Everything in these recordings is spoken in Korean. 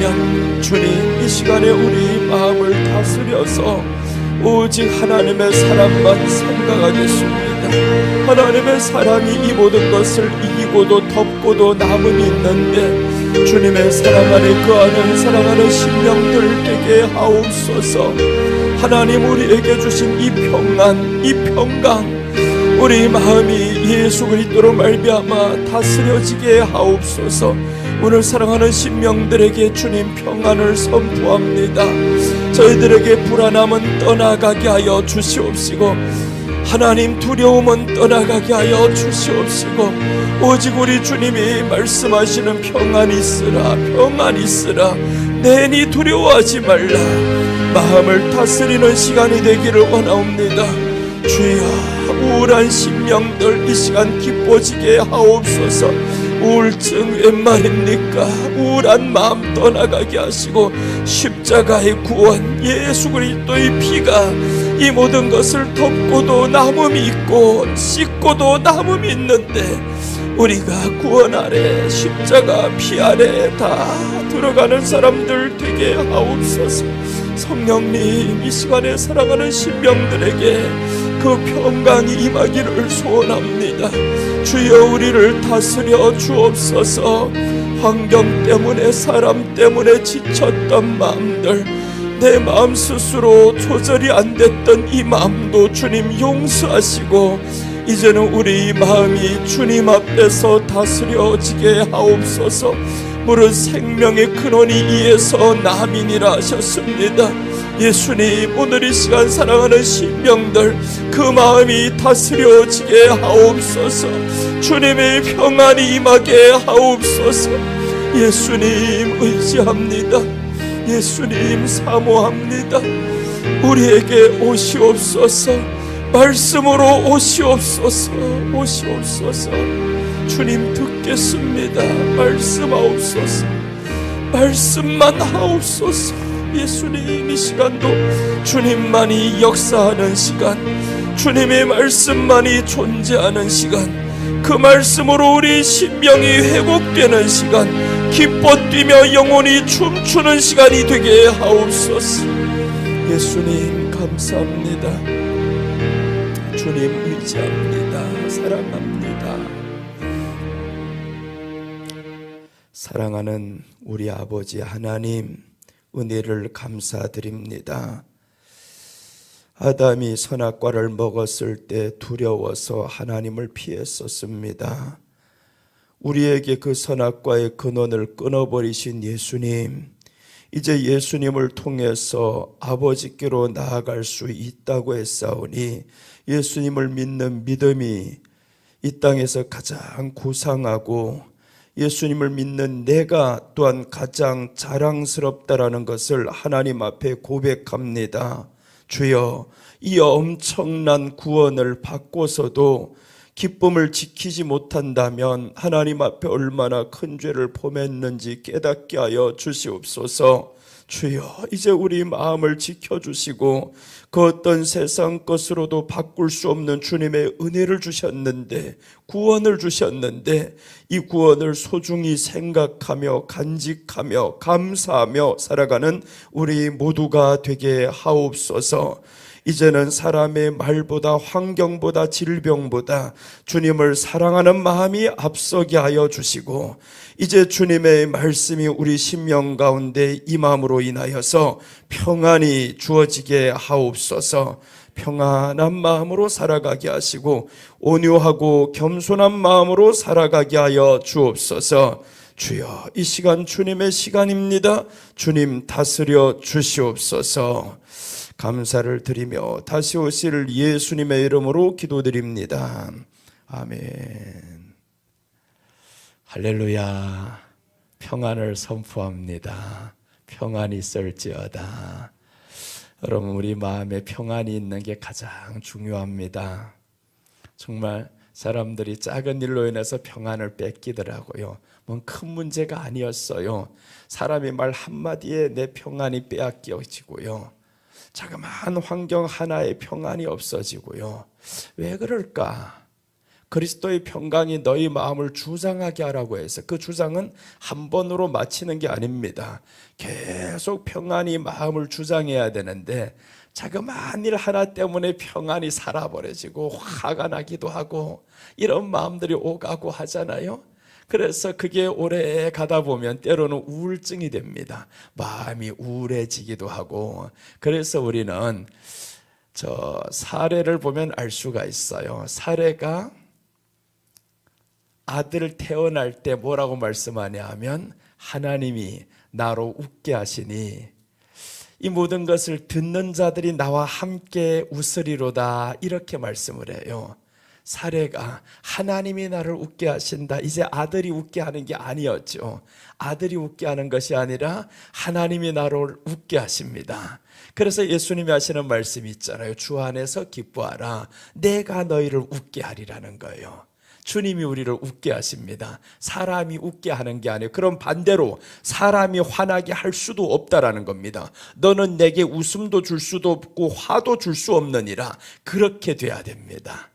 할렐루야. 주님, 이 시간에 우리 마음을 다스려서 오직 하나님의 사랑만 생각하겠습니다. 하나님의 사랑이 이 모든 것을 이기고도 덮고도 남음이 있는데 주님의 사랑 안에 거하는 사랑하는 심령들 되게 하옵소서. 하나님, 우리에게 주신 이 평안, 이 평강, 우리 마음이 예수 그리스도로 말미암아 다스려지게 하옵소서. 오늘 사랑하는 심령들에게 주님 평안을 선포합니다. 저희들에게 불안함은 떠나가게 하여 주시옵시고, 하나님 두려움은 떠나가게 하여 주시옵시고, 오직 우리 주님이 말씀하시는 평안이 있으라, 평안이 있으라, 내니 두려워하지 말라, 마음을 다스리는 시간이 되기를 원하옵니다. 주여, 우울한 심령들 이 시간 기뻐지게 하옵소서. 우울증 웬 말입니까? 우울한 마음 떠나가게 하시고 십자가의 구원, 예수 그리스도의 피가 이 모든 것을 덮고도 남음이 있고 씻고도 남음이 있는데 우리가 구원 아래, 십자가 피 아래 다 들어가는 사람들 되게 하옵소서. 성령님, 이 시간에 사랑하는 심령들에게 그 평강이 임하기를 소원합니다. 주여, 우리를 다스려 주옵소서. 환경 때문에, 사람 때문에 지쳤던 마음들, 내 마음 스스로 조절이 안 됐던 이 마음도 주님 용서하시고 이제는 우리 마음이 주님 앞에서 다스려지게 하옵소서. 무릇 생명의 근원이 이에서 남이니라 하셨습니다. 예수님, 오늘 이 시간 사랑하는 심령들 그 마음이 다스려지게 하옵소서. 주님의 평안이 임하게 하옵소서. 예수님 의지합니다. 예수님 사모합니다. 우리에게 오시옵소서. 말씀으로 오시옵소서. 오시옵소서. 주님 듣겠습니다. 말씀하옵소서. 말씀만 하옵소서. 예수님, 이 시간도 주님만이 역사하는 시간, 주님의 말씀만이 존재하는 시간, 그 말씀으로 우리 심령이 회복되는 시간, 기뻐 뛰며 영혼이 춤추는 시간이 되게 하옵소서. 예수님 감사합니다. 주님 의지합니다. 사랑합니다. 사랑하는 우리 아버지 하나님, 은혜를 감사드립니다. 아담이 선악과를 먹었을 때 두려워서 하나님을 피했었습니다. 우리에게 그 선악과의 근원을 끊어버리신 예수님, 이제 예수님을 통해서 아버지께로 나아갈 수 있다고 했사오니 예수님을 믿는 믿음이 이 땅에서 가장 고상하고 예수님을 믿는 내가 또한 가장 자랑스럽다라는 것을 하나님 앞에 고백합니다. 주여, 이 엄청난 구원을 받고서도 기쁨을 지키지 못한다면 하나님 앞에 얼마나 큰 죄를 범했는지 깨닫게 하여 주시옵소서. 주여, 이제 우리 마음을 지켜주시고 그 어떤 세상 것으로도 바꿀 수 없는 주님의 은혜를 주셨는데, 구원을 주셨는데 이 구원을 소중히 생각하며 간직하며 감사하며 살아가는 우리 모두가 되게 하옵소서. 이제는 사람의 말보다 환경보다 질병보다 주님을 사랑하는 마음이 앞서게 하여 주시고, 이제 주님의 말씀이 우리 심령 가운데 임함으로 인하여서 평안이 주어지게 하옵소서. 평안한 마음으로 살아가게 하시고 온유하고 겸손한 마음으로 살아가게 하여 주옵소서. 주여, 이 시간 주님의 시간입니다. 주님 다스려 주시옵소서. 감사를 드리며 다시 오실 예수님의 이름으로 기도드립니다. 아멘. 할렐루야. 평안을 선포합니다. 평안이 있을지어다. 여러분, 우리 마음에 평안이 있는 게 가장 중요합니다. 정말 사람들이 작은 일로 인해서 평안을 뺏기더라고요. 뭔 큰 문제가 아니었어요. 사람이 말 한마디에 내 평안이 빼앗겨지고요. 자그마한 환경 하나의 평안이 없어지고요. 왜 그럴까? 그리스도의 평강이 너희 마음을 주장하게 하라고 해서 그 주장은 한 번으로 마치는 게 아닙니다. 계속 평안이 마음을 주장해야 되는데 자그마한 일 하나 때문에 평안이 살아버려지고 화가 나기도 하고 이런 마음들이 오가고 하잖아요. 그래서 그게 오래 가다 보면 때로는 우울증이 됩니다. 마음이 우울해지기도 하고. 그래서 우리는 저 사례를 보면 알 수가 있어요. 사례가 아들 태어날 때 뭐라고 말씀하냐 하면 하나님이 나로 웃게 하시니 이 모든 것을 듣는 자들이 나와 함께 웃으리로다, 이렇게 말씀을 해요. 사례가 하나님이 나를 웃게 하신다. 이제 아들이 웃게 하는 게 아니었죠. 아들이 웃게 하는 것이 아니라 하나님이 나를 웃게 하십니다. 그래서 예수님이 하시는 말씀이 있잖아요. 주 안에서 기뻐하라. 내가 너희를 웃게 하리라는 거예요. 주님이 우리를 웃게 하십니다. 사람이 웃게 하는 게 아니에요. 그럼 반대로 사람이 화나게 할 수도 없다라는 겁니다. 너는 내게 웃음도 줄 수도 없고 화도 줄 수 없느니라. 그렇게 돼야 됩니다.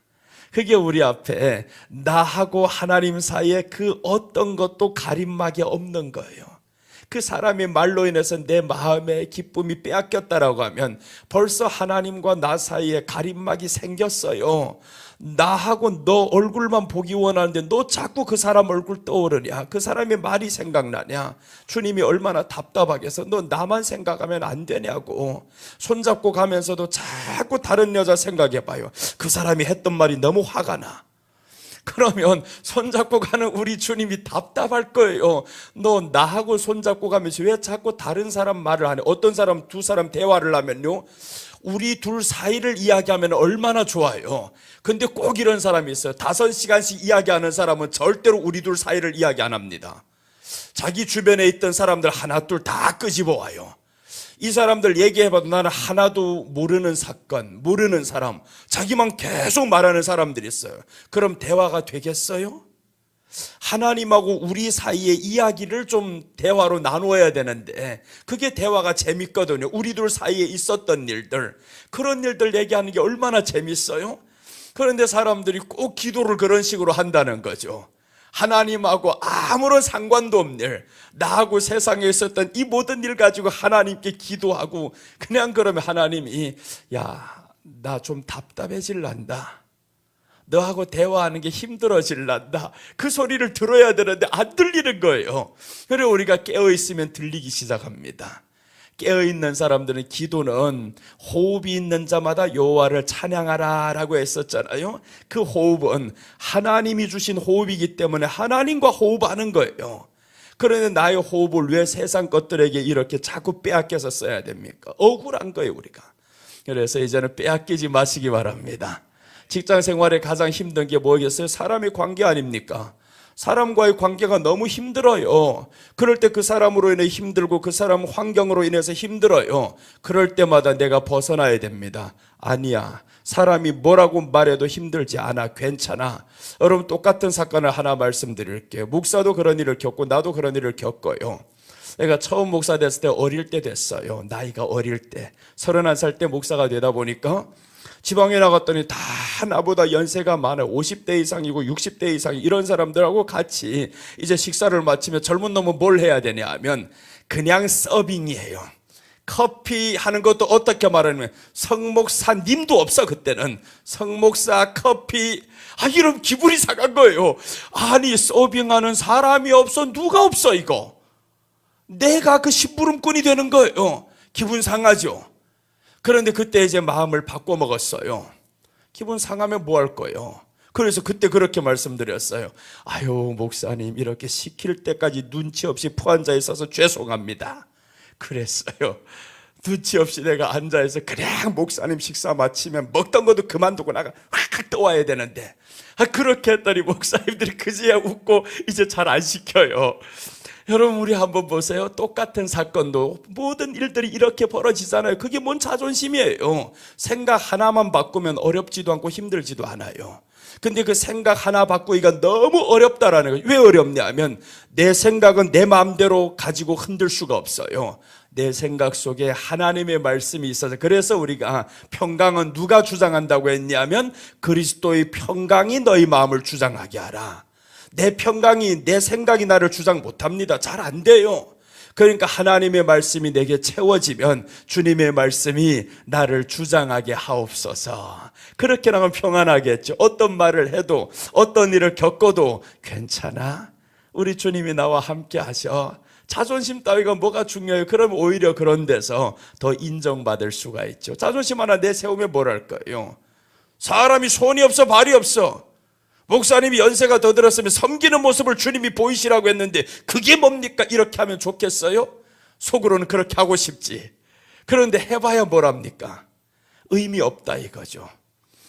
그게 우리 앞에 나하고 하나님 사이에 그 어떤 것도 가림막이 없는 거예요. 그 사람의 말로 인해서 내 마음의 기쁨이 빼앗겼다라고 하면 벌써 하나님과 나 사이에 가림막이 생겼어요. 나하고 너 얼굴만 보기 원하는데 너 자꾸 그 사람 얼굴 떠오르냐? 그 사람의 말이 생각나냐? 주님이 얼마나 답답하겠어. 너 나만 생각하면 안 되냐고. 손잡고 가면서도 자꾸 다른 여자 생각해봐요. 그 사람이 했던 말이 너무 화가 나. 그러면 손잡고 가는 우리 주님이 답답할 거예요. 너 나하고 손잡고 가면서 왜 자꾸 다른 사람 말을 하냐? 어떤 사람, 두 사람 대화를 하면요, 우리 둘 사이를 이야기하면 얼마나 좋아요. 근데 꼭 이런 사람이 있어요. 5시간씩 이야기하는 사람은 절대로 우리 둘 사이를 이야기 안 합니다. 자기 주변에 있던 사람들 하나 둘 다 끄집어 와요. 이 사람들 얘기해봐도 나는 하나도 모르는 사건, 모르는 사람, 자기만 계속 말하는 사람들이 있어요. 그럼 대화가 되겠어요? 하나님하고 우리 사이의 이야기를 좀 대화로 나누어야 되는데 그게 대화가 재밌거든요. 우리들 사이에 있었던 일들, 그런 일들 얘기하는 게 얼마나 재밌어요? 그런데 사람들이 꼭 기도를 그런 식으로 한다는 거죠. 하나님하고 아무런 상관도 없는 일, 나하고 세상에 있었던 이 모든 일 가지고 하나님께 기도하고 그냥 그러면 하나님이 야, 나 좀 답답해질란다, 너하고 대화하는 게 힘들어질란다, 그 소리를 들어야 되는데 안 들리는 거예요. 그래서 우리가 깨어있으면 들리기 시작합니다. 깨어있는 사람들은 기도는 호흡이 있는 자마다 여호와를 찬양하라 라고 했었잖아요. 그 호흡은 하나님이 주신 호흡이기 때문에 하나님과 호흡하는 거예요. 그런데 나의 호흡을 왜 세상 것들에게 이렇게 자꾸 빼앗겨서 써야 됩니까? 억울한 거예요 우리가. 그래서 이제는 빼앗기지 마시기 바랍니다. 직장 생활에 가장 힘든 게 뭐겠어요? 사람의 관계 아닙니까? 사람과의 관계가 너무 힘들어요. 그럴 때 그 사람으로 인해 힘들고 그 사람 환경으로 인해서 힘들어요. 그럴 때마다 내가 벗어나야 됩니다. 아니야, 사람이 뭐라고 말해도 힘들지 않아, 괜찮아. 여러분, 똑같은 사건을 하나 말씀드릴게요. 목사도 그런 일을 겪고 나도 그런 일을 겪어요. 내가 처음 목사 됐을 때 어릴 때 됐어요. 나이가 어릴 때 31살 때 목사가 되다 보니까 지방에 나갔더니 다 나보다 연세가 많아요. 50대 이상이고 60대 이상, 이런 사람들하고 같이 이제 식사를 마치면 젊은 놈은 뭘 해야 되냐 하면 그냥 서빙이에요. 커피 하는 것도 어떻게 말하냐면 성목사님도 없어. 그때는 성목사 커피, 이런 기분이 상한 거예요. 아니, 서빙하는 사람이 없어. 누가 없어 이거. 내가 그 심부름꾼이 되는 거예요. 기분 상하죠. 그런데 그때 이제 마음을 바꿔 먹었어요. 기분 상하면 뭐 할 거예요? 그래서 그때 그렇게 말씀드렸어요. 아유, 목사님, 이렇게 시킬 때까지 눈치 없이 포앉아 있어서 죄송합니다. 그랬어요. 눈치 없이 내가 앉아있어. 그냥 목사님 식사 마치면 먹던 것도 그만두고 나가 확 떠와야 되는데, 그렇게 했더니 목사님들이 그제야 웃고 이제 잘 안 시켜요. 여러분 우리 한번 보세요. 똑같은 사건도 모든 일들이 이렇게 벌어지잖아요. 그게 뭔 자존심이에요. 생각 하나만 바꾸면 어렵지도 않고 힘들지도 않아요. 근데 그 생각 하나 바꾸기가 너무 어렵다라는 거예요. 왜 어렵냐면 내 생각은 내 마음대로 가지고 흔들 수가 없어요. 내 생각 속에 하나님의 말씀이 있어서, 그래서 우리가 평강은 누가 주장한다고 했냐면 그리스도의 평강이 너희 마음을 주장하게 하라. 내 평강이, 내 생각이 나를 주장 못합니다. 잘 안 돼요. 그러니까 하나님의 말씀이 내게 채워지면 주님의 말씀이 나를 주장하게 하옵소서. 그렇게 나면 평안하겠죠. 어떤 말을 해도 어떤 일을 겪어도 괜찮아, 우리 주님이 나와 함께 하셔. 자존심 따위가 뭐가 중요해요? 그럼 오히려 그런 데서 더 인정받을 수가 있죠. 자존심 하나 내세우면 뭘 할 거예요? 사람이 손이 없어 발이 없어, 목사님이 연세가 더 들었으면 섬기는 모습을 주님이 보이시라고 했는데 그게 뭡니까? 이렇게 하면 좋겠어요? 속으로는 그렇게 하고 싶지. 그런데 해봐야 뭐랍니까? 의미 없다 이거죠.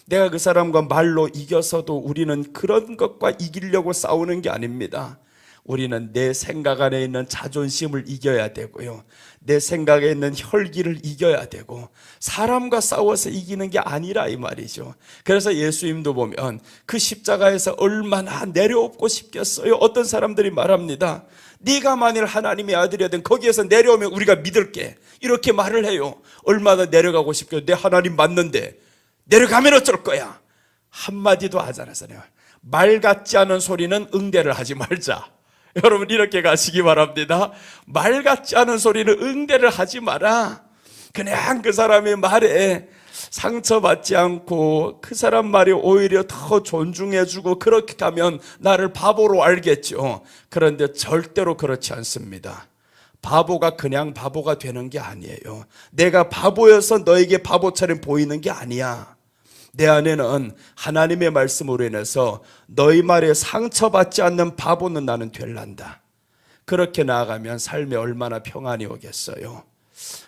내가 그 사람과 말로 이겨서도 우리는 그런 것과 이기려고 싸우는 게 아닙니다. 우리는 내 생각 안에 있는 자존심을 이겨야 되고요, 내 생각에 있는 혈기를 이겨야 되고, 사람과 싸워서 이기는 게 아니라 이 말이죠. 그래서 예수님도 보면 그 십자가에서 얼마나 내려엎고 싶겠어요. 어떤 사람들이 말합니다. 네가 만일 하나님의 아들이든 거기에서 내려오면 우리가 믿을게, 이렇게 말을 해요. 얼마나 내려가고 싶겠어요. 내 하나님 맞는데 내려가면 어쩔 거야. 한마디도 하지 않았어요. 말 같지 않은 소리는 응대를 하지 말자. 여러분 이렇게 가시기 바랍니다. 말 같지 않은 소리는 응대를 하지 마라. 그냥 그 사람의 말에 상처받지 않고 그 사람 말이 오히려 더 존중해주고 그렇게 하면 나를 바보로 알겠죠. 그런데 절대로 그렇지 않습니다. 바보가 그냥 바보가 되는 게 아니에요. 내가 바보여서 너에게 바보처럼 보이는 게 아니야. 내 안에는 하나님의 말씀으로 인해서 너희 말에 상처받지 않는 바보는 나는 될란다. 그렇게 나아가면 삶에 얼마나 평안이 오겠어요.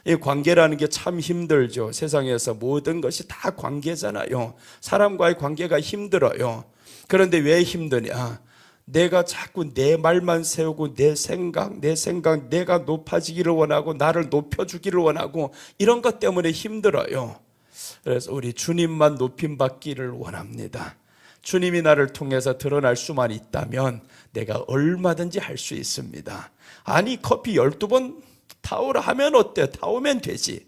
이 관계라는 게 참 힘들죠. 세상에서 모든 것이 다 관계잖아요. 사람과의 관계가 힘들어요. 그런데 왜 힘드냐? 내가 자꾸 내 말만 세우고 내 생각, 내가 높아지기를 원하고 나를 높여주기를 원하고 이런 것 때문에 힘들어요. 그래서 우리 주님만 높임받기를 원합니다. 주님이 나를 통해서 드러날 수만 있다면 내가 얼마든지 할 수 있습니다. 아니 커피 12번 타오라 하면 어때? 타오면 되지.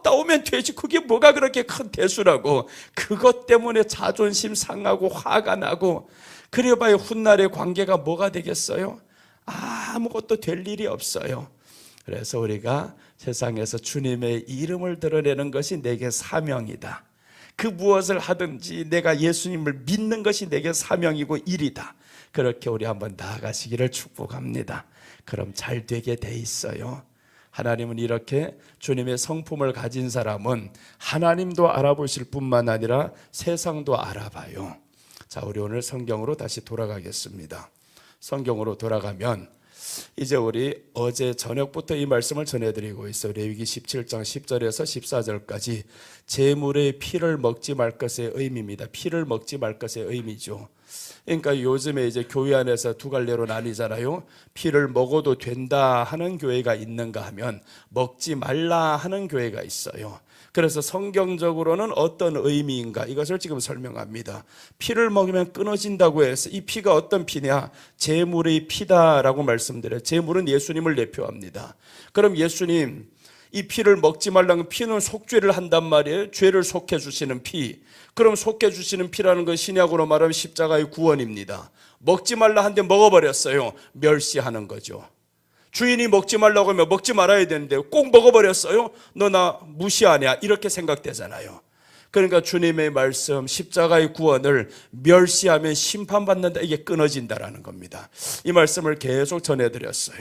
타오면 되지. 그게 뭐가 그렇게 큰 대수라고. 그것 때문에 자존심 상하고 화가 나고 그래봐야 훗날의 관계가 뭐가 되겠어요? 아무것도 될 일이 없어요. 그래서 우리가 세상에서 주님의 이름을 드러내는 것이 내게 사명이다. 그 무엇을 하든지 내가 예수님을 믿는 것이 내게 사명이고 일이다. 그렇게 우리 한번 나아가시기를 축복합니다. 그럼 잘 되게 돼 있어요. 하나님은 이렇게 주님의 성품을 가진 사람은 하나님도 알아보실 뿐만 아니라 세상도 알아봐요. 자, 우리 오늘 성경으로 다시 돌아가겠습니다. 성경으로 돌아가면 이제 우리 어제 저녁부터 이 말씀을 전해드리고 있어요. 레위기 17장 10절에서 14절까지 제물의 피를 먹지 말 것의 의미입니다. 피를 먹지 말 것의 의미죠. 그러니까 요즘에 이제 교회 안에서 두 갈래로 나뉘잖아요. 피를 먹어도 된다 하는 교회가 있는가 하면 먹지 말라 하는 교회가 있어요. 그래서 성경적으로는 어떤 의미인가 이것을 지금 설명합니다. 피를 먹으면 끊어진다고 해서 이 피가 어떤 피냐? 제물의 피다라고 말씀드려요. 제물은 예수님을 대표합니다. 그럼 예수님 이 피를 먹지 말라는 피는 속죄를 한단 말이에요. 죄를 속해 주시는 피. 그럼 속해 주시는 피라는 건 신약으로 말하면 십자가의 구원입니다. 먹지 말라 한데 먹어버렸어요. 멸시하는 거죠. 주인이 먹지 말라고 하면 먹지 말아야 되는데 꼭 먹어버렸어요. 너 나 무시하냐 이렇게 생각되잖아요. 그러니까 주님의 말씀 십자가의 구원을 멸시하면 심판받는다, 이게 끊어진다라는 겁니다. 이 말씀을 계속 전해드렸어요.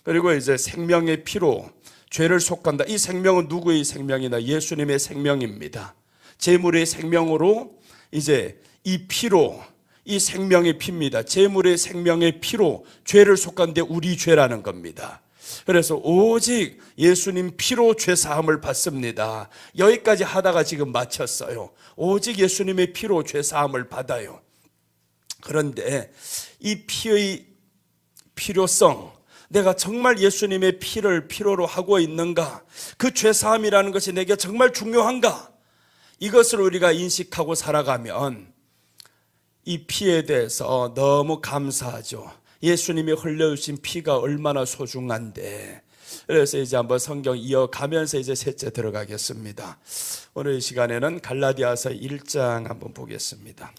그리고 이제 생명의 피로 죄를 속한다. 이 생명은 누구의 생명이나? 예수님의 생명입니다. 제물의 생명으로 이제 이 피로, 이 생명의 피입니다. 제물의 생명의 피로 죄를 속한데 우리 죄라는 겁니다. 그래서 오직 예수님 피로 죄 사함을 받습니다. 여기까지 하다가 지금 마쳤어요. 오직 예수님의 피로 죄 사함을 받아요. 그런데 이 피의 필요성, 내가 정말 예수님의 피를 필요로 하고 있는가? 그 죄사함이라는 것이 내게 정말 중요한가? 이것을 우리가 인식하고 살아가면 이 피에 대해서 너무 감사하죠. 예수님이 흘려주신 피가 얼마나 소중한데. 그래서 이제 한번 성경 이어가면서 이제 셋째 들어가겠습니다. 오늘 이 시간에는 갈라디아서 1장 한번 보겠습니다.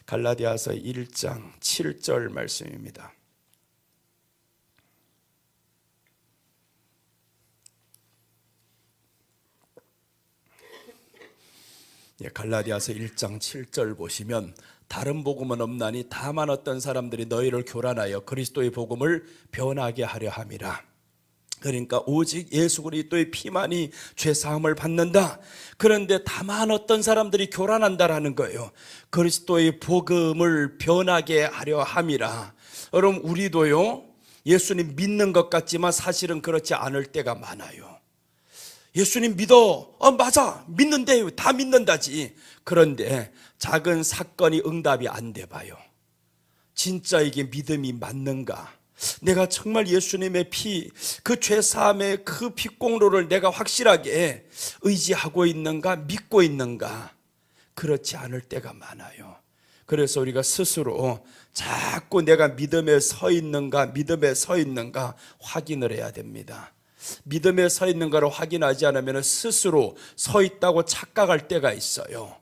갈라디아서 1장 7절 말씀입니다. 갈라디아서 1장 7절 보시면 다른 복음은 없나니 다만 어떤 사람들이 너희를 교란하여 그리스도의 복음을 변하게 하려 함이라. 그러니까 오직 예수 그리스도의 피만이 죄사함을 받는다. 그런데 다만 어떤 사람들이 교란한다라는 거예요. 그리스도의 복음을 변하게 하려 함이라. 여러분, 우리도요, 예수님 믿는 것 같지만 사실은 그렇지 않을 때가 많아요. 예수님 믿어. 맞아. 믿는데 다 믿는다지. 그런데 작은 사건이 응답이 안 돼 봐요. 진짜 이게 믿음이 맞는가? 내가 정말 예수님의 피, 그 죄사함의 그 피공로를 내가 확실하게 의지하고 있는가? 믿고 있는가? 그렇지 않을 때가 많아요. 그래서 우리가 스스로 자꾸 내가 믿음에 서 있는가? 확인을 해야 됩니다. 믿음에 서 있는가를 확인하지 않으면 스스로 서 있다고 착각할 때가 있어요.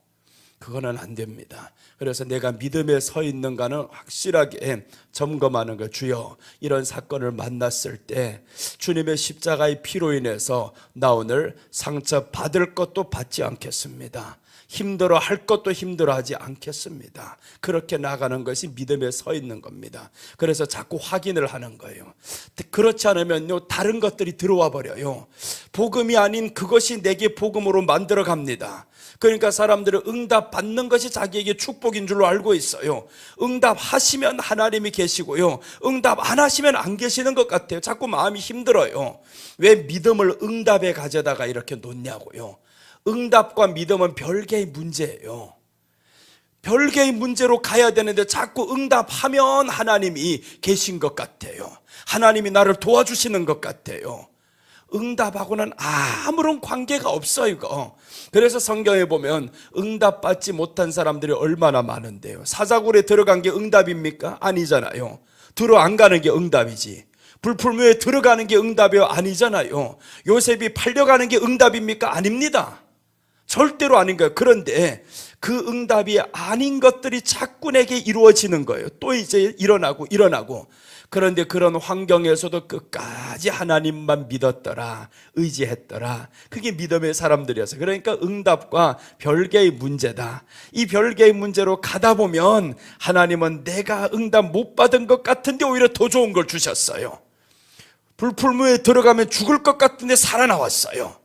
그거는 안 됩니다. 그래서 내가 믿음에 서 있는가는 확실하게 점검하는 거. 주여, 이런 사건을 만났을 때 주님의 십자가의 피로 인해서 나 오늘 상처 받을 것도 받지 않겠습니다. 힘들어 할 것도 힘들어하지 않겠습니다. 그렇게 나가는 것이 믿음에 서 있는 겁니다. 그래서 자꾸 확인을 하는 거예요. 그렇지 않으면요, 다른 것들이 들어와 버려요. 복음이 아닌 그것이 내게 복음으로 만들어 갑니다. 그러니까 사람들은 응답 받는 것이 자기에게 축복인 줄로 알고 있어요. 응답하시면 하나님이 계시고요, 응답 안 하시면 안 계시는 것 같아요. 자꾸 마음이 힘들어요. 왜 믿음을 응답에 가져다가 이렇게 놓냐고요. 응답과 믿음은 별개의 문제예요. 별개의 문제로 가야 되는데 자꾸 응답하면 하나님이 계신 것 같아요. 하나님이 나를 도와주시는 것 같아요. 응답하고는 아무런 관계가 없어요, 이거. 그래서 성경에 보면 응답받지 못한 사람들이 얼마나 많은데요. 사자굴에 들어간 게 응답입니까? 아니잖아요. 들어 안 가는 게 응답이지. 불풀무에 들어가는 게 응답이요? 아니잖아요. 요셉이 팔려가는 게 응답입니까? 아닙니다. 절대로 아닌 거예요. 그런데 그 응답이 아닌 것들이 자꾸 내게 이루어지는 거예요. 또 이제 일어나고. 그런데 그런 환경에서도 끝까지 하나님만 믿었더라, 의지했더라. 그게 믿음의 사람들이었어요. 그러니까 응답과 별개의 문제다. 이 별개의 문제로 가다 보면 하나님은 내가 응답 못 받은 것 같은데 오히려 더 좋은 걸 주셨어요. 불풀무에 들어가면 죽을 것 같은데 살아나왔어요.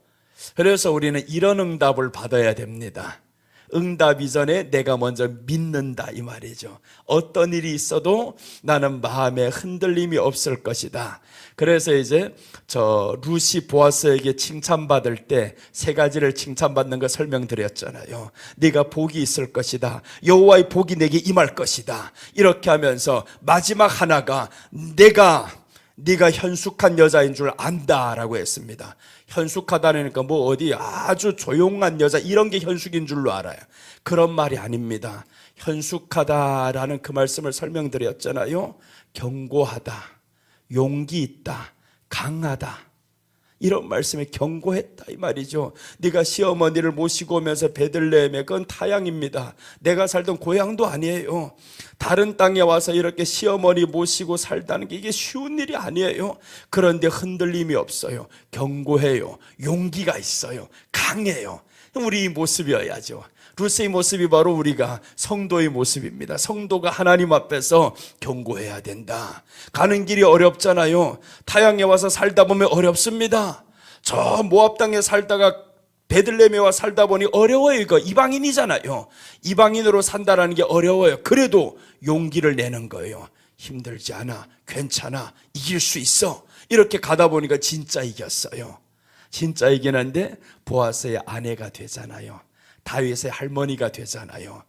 그래서 우리는 이런 응답을 받아야 됩니다. 응답 이전에 내가 먼저 믿는다, 이 말이죠. 어떤 일이 있어도 나는 마음에 흔들림이 없을 것이다. 그래서 이제 루시 보아스에게 칭찬받을 때 세 가지를 칭찬받는 거 설명드렸잖아요. 네가 복이 있을 것이다. 여호와의 복이 내게 임할 것이다. 이렇게 하면서 마지막 하나가 네가 현숙한 여자인 줄 안다라고 했습니다. 현숙하다니까 뭐 어디 아주 조용한 여자 이런 게 현숙인 줄로 알아요. 그런 말이 아닙니다. 현숙하다라는 그 말씀을 설명드렸잖아요. 견고하다, 용기 있다, 강하다, 이런 말씀에 견고했다, 이 말이죠. 네가 시어머니를 모시고 오면서 베들레헴에, 그건 타향입니다. 내가 살던 고향도 아니에요. 다른 땅에 와서 이렇게 시어머니 모시고 살다는 게 이게 쉬운 일이 아니에요. 그런데 흔들림이 없어요. 견고해요. 용기가 있어요. 강해요. 우리 모습이어야죠. 루스의 모습이 바로 우리가 성도의 모습입니다. 성도가 하나님 앞에서 견고해야 된다. 가는 길이 어렵잖아요. 타향에 와서 살다 보면 어렵습니다. 저 모압 땅에 살다가 베들레헴에 와 살다 보니 어려워요. 이거 이방인이잖아요. 이방인으로 산다는 게 어려워요. 그래도 용기를 내는 거예요. 힘들지 않아, 괜찮아, 이길 수 있어. 이렇게 가다 보니까 진짜 이겼어요. 진짜 이기는데 보아스의 아내가 되잖아요. 다윗의 할머니가 되잖아요.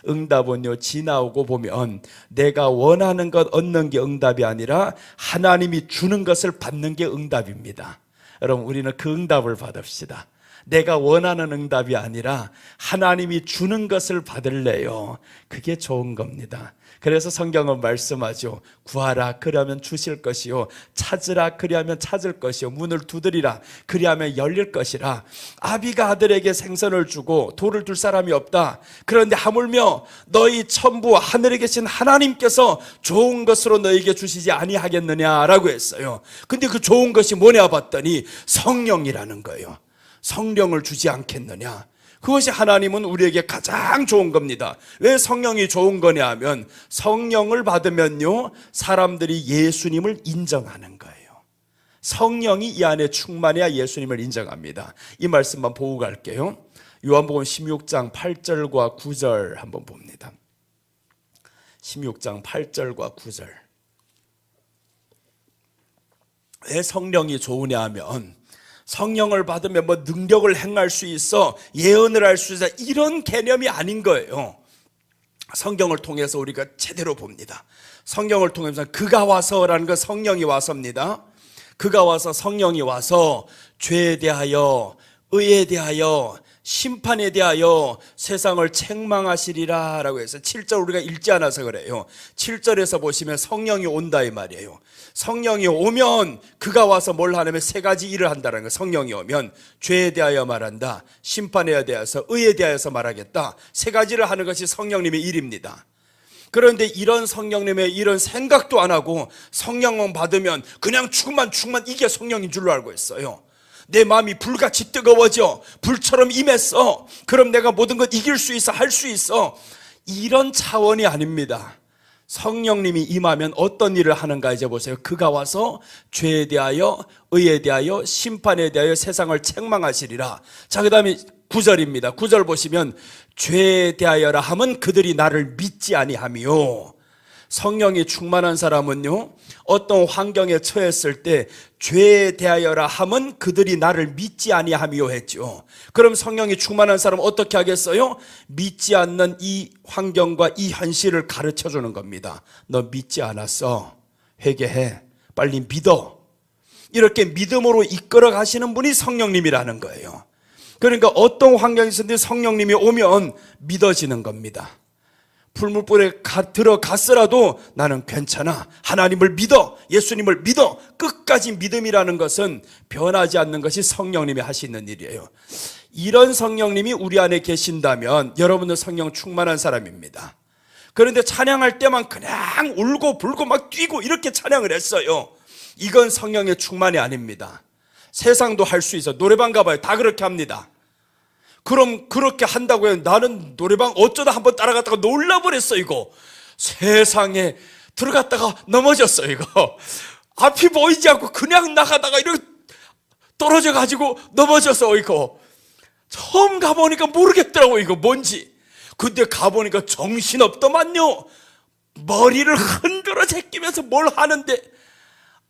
응답은요, 지나오고 보면 내가 원하는 것 얻는 게 응답이 아니라 하나님이 주는 것을 받는 게 응답입니다. 여러분, 우리는 그 응답을 받읍시다. 내가 원하는 응답이 아니라 하나님이 주는 것을 받을래요. 그게 좋은 겁니다. 그래서 성경은 말씀하죠. 구하라 그리하면 주실 것이요, 찾으라 그리하면 찾을 것이요, 문을 두드리라 그리하면 열릴 것이라. 아비가 아들에게 생선을 주고 돌을 둘 사람이 없다. 그런데 하물며 너희 천부 하늘에 계신 하나님께서 좋은 것으로 너에게 주시지 아니하겠느냐라고 했어요. 근데 그 좋은 것이 뭐냐 봤더니 성령이라는 거예요. 성령을 주지 않겠느냐. 그것이 하나님은 우리에게 가장 좋은 겁니다. 왜 성령이 좋은 거냐 하면 성령을 받으면요, 사람들이 예수님을 인정하는 거예요. 성령이 이 안에 충만해야 예수님을 인정합니다. 이 말씀만 보고 갈게요. 요한복음 16장 8절과 9절 한번 봅니다. 16장 8절과 9절. 왜 성령이 좋으냐 하면 성령을 받으면 뭐 능력을 행할 수 있어, 예언을 할 수 있어, 이런 개념이 아닌 거예요. 성경을 통해서 우리가 제대로 봅니다. 성경을 통해서 그가 와서라는 거, 성령이 와서입니다. 그가 와서, 성령이 와서 죄에 대하여, 의에 대하여, 심판에 대하여 세상을 책망하시리라 라고 해서 7절 우리가 읽지 않아서 그래요. 7절에서 보시면 성령이 온다 이 말이에요. 성령이 오면 그가 와서 뭘 하냐면 세 가지 일을 한다는 거예요. 성령이 오면 죄에 대하여 말한다, 심판에 대해서, 의에 대하여서 말하겠다. 세 가지를 하는 것이 성령님의 일입니다. 그런데 이런 성령님의 이런 생각도 안 하고 성령을 받으면 그냥 충만 이게 성령인 줄로 알고 있어요. 내 마음이 불같이 뜨거워져, 불처럼 임했어. 그럼 내가 모든 것 이길 수 있어, 할 수 있어. 이런 차원이 아닙니다. 성령님이 임하면 어떤 일을 하는가 이제 보세요. 그가 와서 죄에 대하여, 의에 대하여, 심판에 대하여 세상을 책망하시리라. 자, 그 다음에 9절입니다. 9절 보시면 죄에 대하여라 함은 그들이 나를 믿지 아니하며. 성령이 충만한 사람은요, 어떤 환경에 처했을 때 죄에 대하여라 함은 그들이 나를 믿지 아니하며 했죠. 그럼 성령이 충만한 사람은 어떻게 하겠어요? 믿지 않는 이 환경과 이 현실을 가르쳐 주는 겁니다. 너 믿지 않았어, 회개해, 빨리 믿어. 이렇게 믿음으로 이끌어 가시는 분이 성령님이라는 거예요. 그러니까 어떤 환경이 있었는데 성령님이 오면 믿어지는 겁니다. 풀물불에 들어갔으라도 나는 괜찮아, 하나님을 믿어, 예수님을 믿어. 끝까지 믿음이라는 것은 변하지 않는 것이 성령님이 하시는 일이에요. 이런 성령님이 우리 안에 계신다면 여러분은 성령 충만한 사람입니다. 그런데 찬양할 때만 그냥 울고 불고 막 뛰고 이렇게 찬양을 했어요. 이건 성령의 충만이 아닙니다. 세상도 할 수 있어. 노래방 가봐요, 다 그렇게 합니다. 그럼 그렇게 한다고 해요. 나는 노래방 어쩌다 한번 따라갔다가 놀라버렸어. 이거 세상에 들어갔다가 넘어졌어. 이거 앞이 보이지 않고 그냥 나가다가 이렇게 떨어져 가지고 넘어졌어. 이거 처음 가보니까 모르겠더라고, 이거 뭔지. 근데 가보니까 정신없더만요. 머리를 흔들어 제끼면서 뭘 하는데,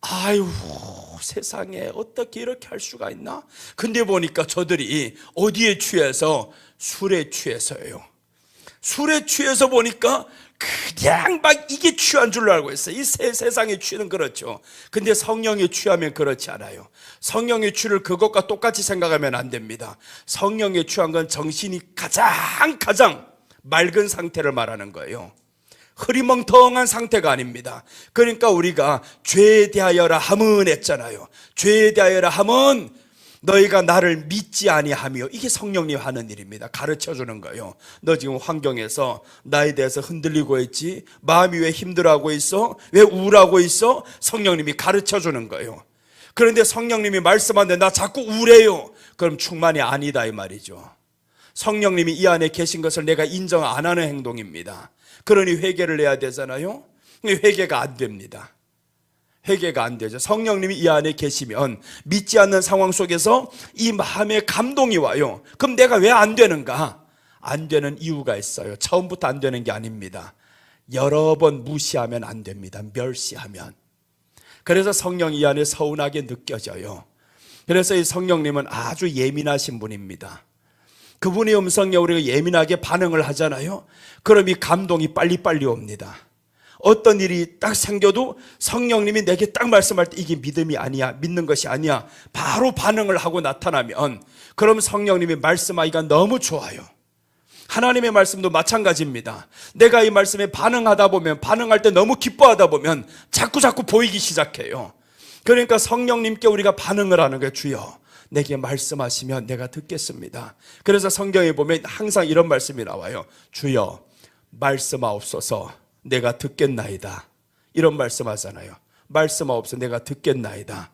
아유, 세상에 어떻게 이렇게 할 수가 있나? 근데 보니까 저들이 어디에 취해서? 술에 취해서예요. 술에 취해서 보니까 그냥 막 이게 취한 줄로 알고 있어요. 이 세상의 취는 그렇죠. 근데 성령의 취하면 그렇지 않아요. 성령의 취를 그것과 똑같이 생각하면 안 됩니다. 성령의 취한 건 정신이 가장 맑은 상태를 말하는 거예요. 흐리멍텅한 상태가 아닙니다. 그러니까 우리가 죄에 대하여라 함은 했잖아요. 죄에 대하여라 함은 너희가 나를 믿지 아니하며, 이게 성령님 하는 일입니다. 가르쳐주는 거예요. 너 지금 환경에서 나에 대해서 흔들리고 있지? 마음이 왜 힘들어하고 있어? 왜 우울하고 있어? 성령님이 가르쳐주는 거예요. 그런데 성령님이 말씀하는데 나 자꾸 우울해요. 그럼 충만이 아니다 이 말이죠. 성령님이 이 안에 계신 것을 내가 인정 안 하는 행동입니다. 그러니 회개를 해야 되잖아요. 회개가 안 됩니다. 회개가 안 되죠. 성령님이 이 안에 계시면 믿지 않는 상황 속에서 이 마음에 감동이 와요. 그럼 내가 왜 안 되는가? 안 되는 이유가 있어요. 처음부터 안 되는 게 아닙니다. 여러 번 무시하면 안 됩니다. 멸시하면. 그래서 성령이 이 안에 서운하게 느껴져요. 그래서 이 성령님은 아주 예민하신 분입니다. 그분의 음성에 우리가 예민하게 반응을 하잖아요. 그럼 이 감동이 빨리빨리 옵니다. 어떤 일이 딱 생겨도 성령님이 내게 딱 말씀할 때 이게 믿음이 아니야, 믿는 것이 아니야, 바로 반응을 하고 나타나면 그럼 성령님이 말씀하기가 너무 좋아요. 하나님의 말씀도 마찬가지입니다. 내가 이 말씀에 반응하다 보면, 반응할 때 너무 기뻐하다 보면 자꾸 보이기 시작해요. 그러니까 성령님께 우리가 반응을 하는 거예요. 주여, 내게 말씀하시면 내가 듣겠습니다. 그래서 성경에 보면 항상 이런 말씀이 나와요. 주여, 말씀하옵소서, 내가 듣겠나이다. 이런 말씀하잖아요. 말씀하옵소서, 내가 듣겠나이다.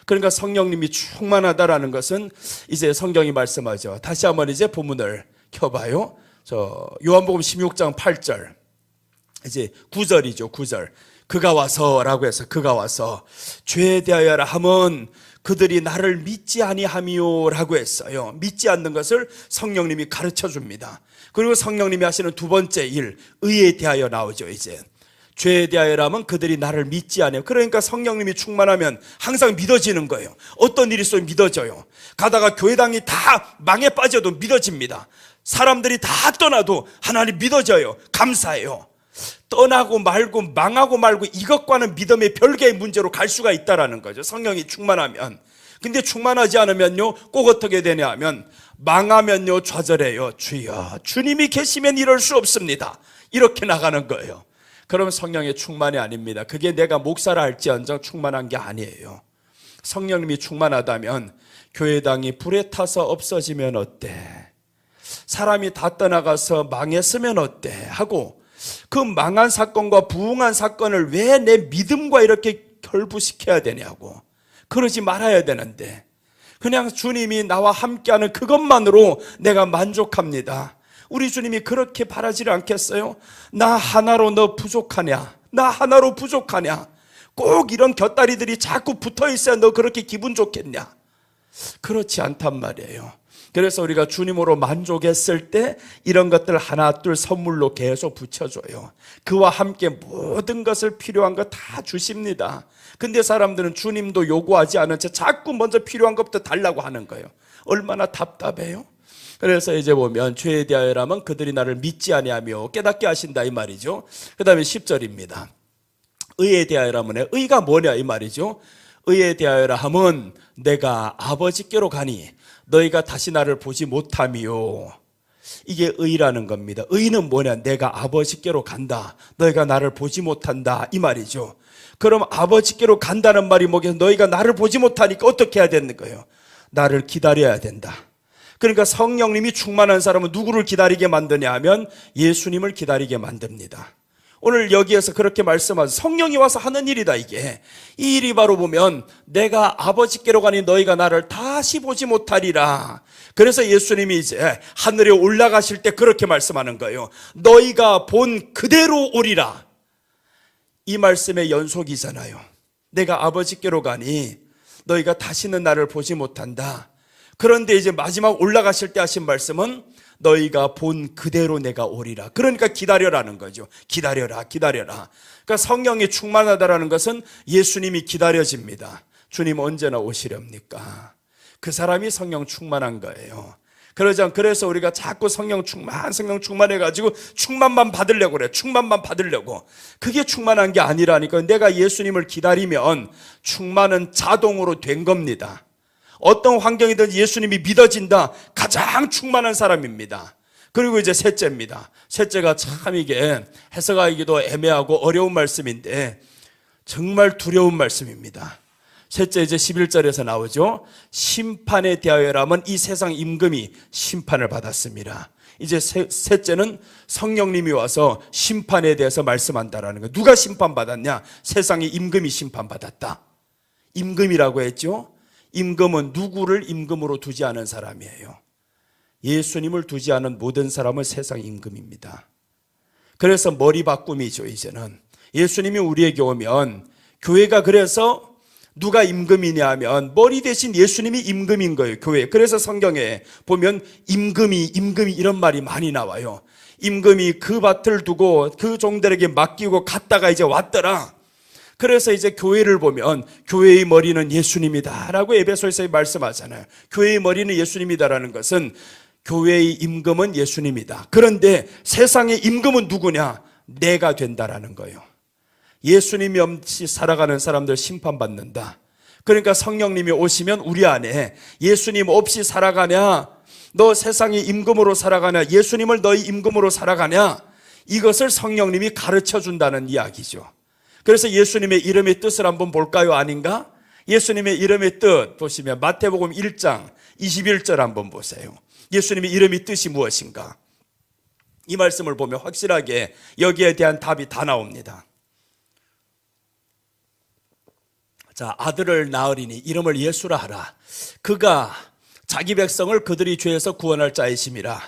그러니까 성령님이 충만하다라는 것은 이제 성경이 말씀하죠. 다시 한번 이제 본문을 켜봐요. 요한복음 16장 8절, 이제 9절이죠. 9절. 그가 와서라고 해서, 그가 와서 죄에 대하여라 함은 그들이 나를 믿지 아니함이요라고 했어요. 믿지 않는 것을 성령님이 가르쳐 줍니다. 그리고 성령님이 하시는 두 번째 일, 의에 대하여 나오죠. 이제 죄에 대하여라면 그들이 나를 믿지 않아요. 그러니까 성령님이 충만하면 항상 믿어지는 거예요. 어떤 일이 있어도 믿어져요. 가다가 교회당이 다 망에 빠져도 믿어집니다. 사람들이 다 떠나도 하나님 믿어져요. 감사해요. 떠나고 말고 망하고 말고 이것과는 믿음의 별개의 문제로 갈 수가 있다라는 거죠. 성령이 충만하면. 근데 충만하지 않으면요, 꼭 어떻게 되냐 하면 망하면요 좌절해요. 주여, 주님이 계시면 이럴 수 없습니다. 이렇게 나가는 거예요. 그럼 성령의 충만이 아닙니다. 그게 내가 목사라 할지언정 충만한 게 아니에요. 성령님이 충만하다면 교회당이 불에 타서 없어지면 어때? 사람이 다 떠나가서 망했으면 어때? 하고 그 망한 사건과 부흥한 사건을 왜 내 믿음과 이렇게 결부시켜야 되냐고. 그러지 말아야 되는데 그냥 주님이 나와 함께하는 그것만으로 내가 만족합니다. 우리 주님이 그렇게 바라지를 않겠어요? 나 하나로 너 부족하냐? 나 하나로 부족하냐? 꼭 이런 곁다리들이 자꾸 붙어 있어야 너 그렇게 기분 좋겠냐? 그렇지 않단 말이에요. 그래서 우리가 주님으로 만족했을 때 이런 것들 하나 둘 선물로 계속 붙여줘요. 그와 함께 모든 것을 필요한 거 다 주십니다. 근데 사람들은 주님도 요구하지 않은 채 자꾸 먼저 필요한 것부터 달라고 하는 거예요. 얼마나 답답해요. 그래서 이제 보면 죄에 대하여라면 그들이 나를 믿지 아니하며 깨닫게 하신다 이 말이죠. 그 다음에 10절입니다. 의에 대하여라면 의가 뭐냐 이 말이죠. 의에 대하여라 함은 내가 아버지께로 가니 너희가 다시 나를 보지 못함이요. 이게 의라는 겁니다. 의는 뭐냐? 내가 아버지께로 간다. 너희가 나를 보지 못한다. 이 말이죠. 그럼 아버지께로 간다는 말이 뭐겠어? 너희가 나를 보지 못하니까 어떻게 해야 되는 거예요? 나를 기다려야 된다. 그러니까 성령님이 충만한 사람은 누구를 기다리게 만드냐 하면 예수님을 기다리게 만듭니다. 오늘 여기에서 그렇게 말씀하죠. 성령이 와서 하는 일이다 이게. 이 일이 바로 보면 내가 아버지께로 가니 너희가 나를 다시 보지 못하리라. 그래서 예수님이 이제 하늘에 올라가실 때 그렇게 말씀하는 거예요. 너희가 본 그대로 오리라. 이 말씀의 연속이잖아요. 내가 아버지께로 가니 너희가 다시는 나를 보지 못한다. 그런데 이제 마지막 올라가실 때 하신 말씀은 너희가 본 그대로 내가 오리라. 그러니까 기다려라는 거죠. 기다려라. 그러니까 성령이 충만하다라는 것은 예수님이 기다려집니다. 주님 언제나 오시렵니까? 그 사람이 성령 충만한 거예요. 그래서 우리가 자꾸 성령 충만해가지고 충만만 받으려고 그래. 충만만 받으려고. 그게 충만한 게 아니라니까. 내가 예수님을 기다리면 충만은 자동으로 된 겁니다. 어떤 환경이든 예수님이 믿어진다. 가장 충만한 사람입니다. 그리고 이제 셋째입니다. 셋째가 참 이게 해석하기도 애매하고 어려운 말씀인데 정말 두려운 말씀입니다. 셋째 이제 11절에서 나오죠. 심판에 대하여라면 이 세상 임금이 심판을 받았습니다. 이제 셋째는 성령님이 와서 심판에 대해서 말씀한다라는 거예요. 누가 심판받았냐? 세상의 임금이 심판받았다. 임금이라고 했죠. 임금은 누구를 임금으로 두지 않은 사람이에요. 예수님을 두지 않은 모든 사람은 세상 임금입니다. 그래서 머리 바꿈이죠. 이제는 예수님이 우리에게 오면 교회가 그래서 누가 임금이냐 하면 머리 대신 예수님이 임금인 거예요. 교회. 그래서 성경에 보면 임금이 이런 말이 많이 나와요. 임금이 그 밭을 두고 그 종들에게 맡기고 갔다가 이제 왔더라. 그래서 이제 교회를 보면 교회의 머리는 예수님이다 라고 에베소에서 말씀하잖아요. 교회의 머리는 예수님이다라는 것은 교회의 임금은 예수님이다. 그런데 세상의 임금은 누구냐? 내가 된다라는 거예요. 예수님이 없이 살아가는 사람들 심판받는다. 그러니까 성령님이 오시면 우리 안에 예수님 없이 살아가냐? 너 세상의 임금으로 살아가냐? 예수님을 너희 임금으로 살아가냐? 이것을 성령님이 가르쳐 준다는 이야기죠. 그래서 예수님의 이름의 뜻을 한번 볼까요? 아닌가? 예수님의 이름의 뜻 보시면 마태복음 1장 21절 한번 보세요. 예수님의 이름의 뜻이 무엇인가? 이 말씀을 보면 확실하게 여기에 대한 답이 다 나옵니다. 자, 아들을 낳으리니 이름을 예수라 하라. 그가 자기 백성을 그들이 죄에서 구원할 자이심이라.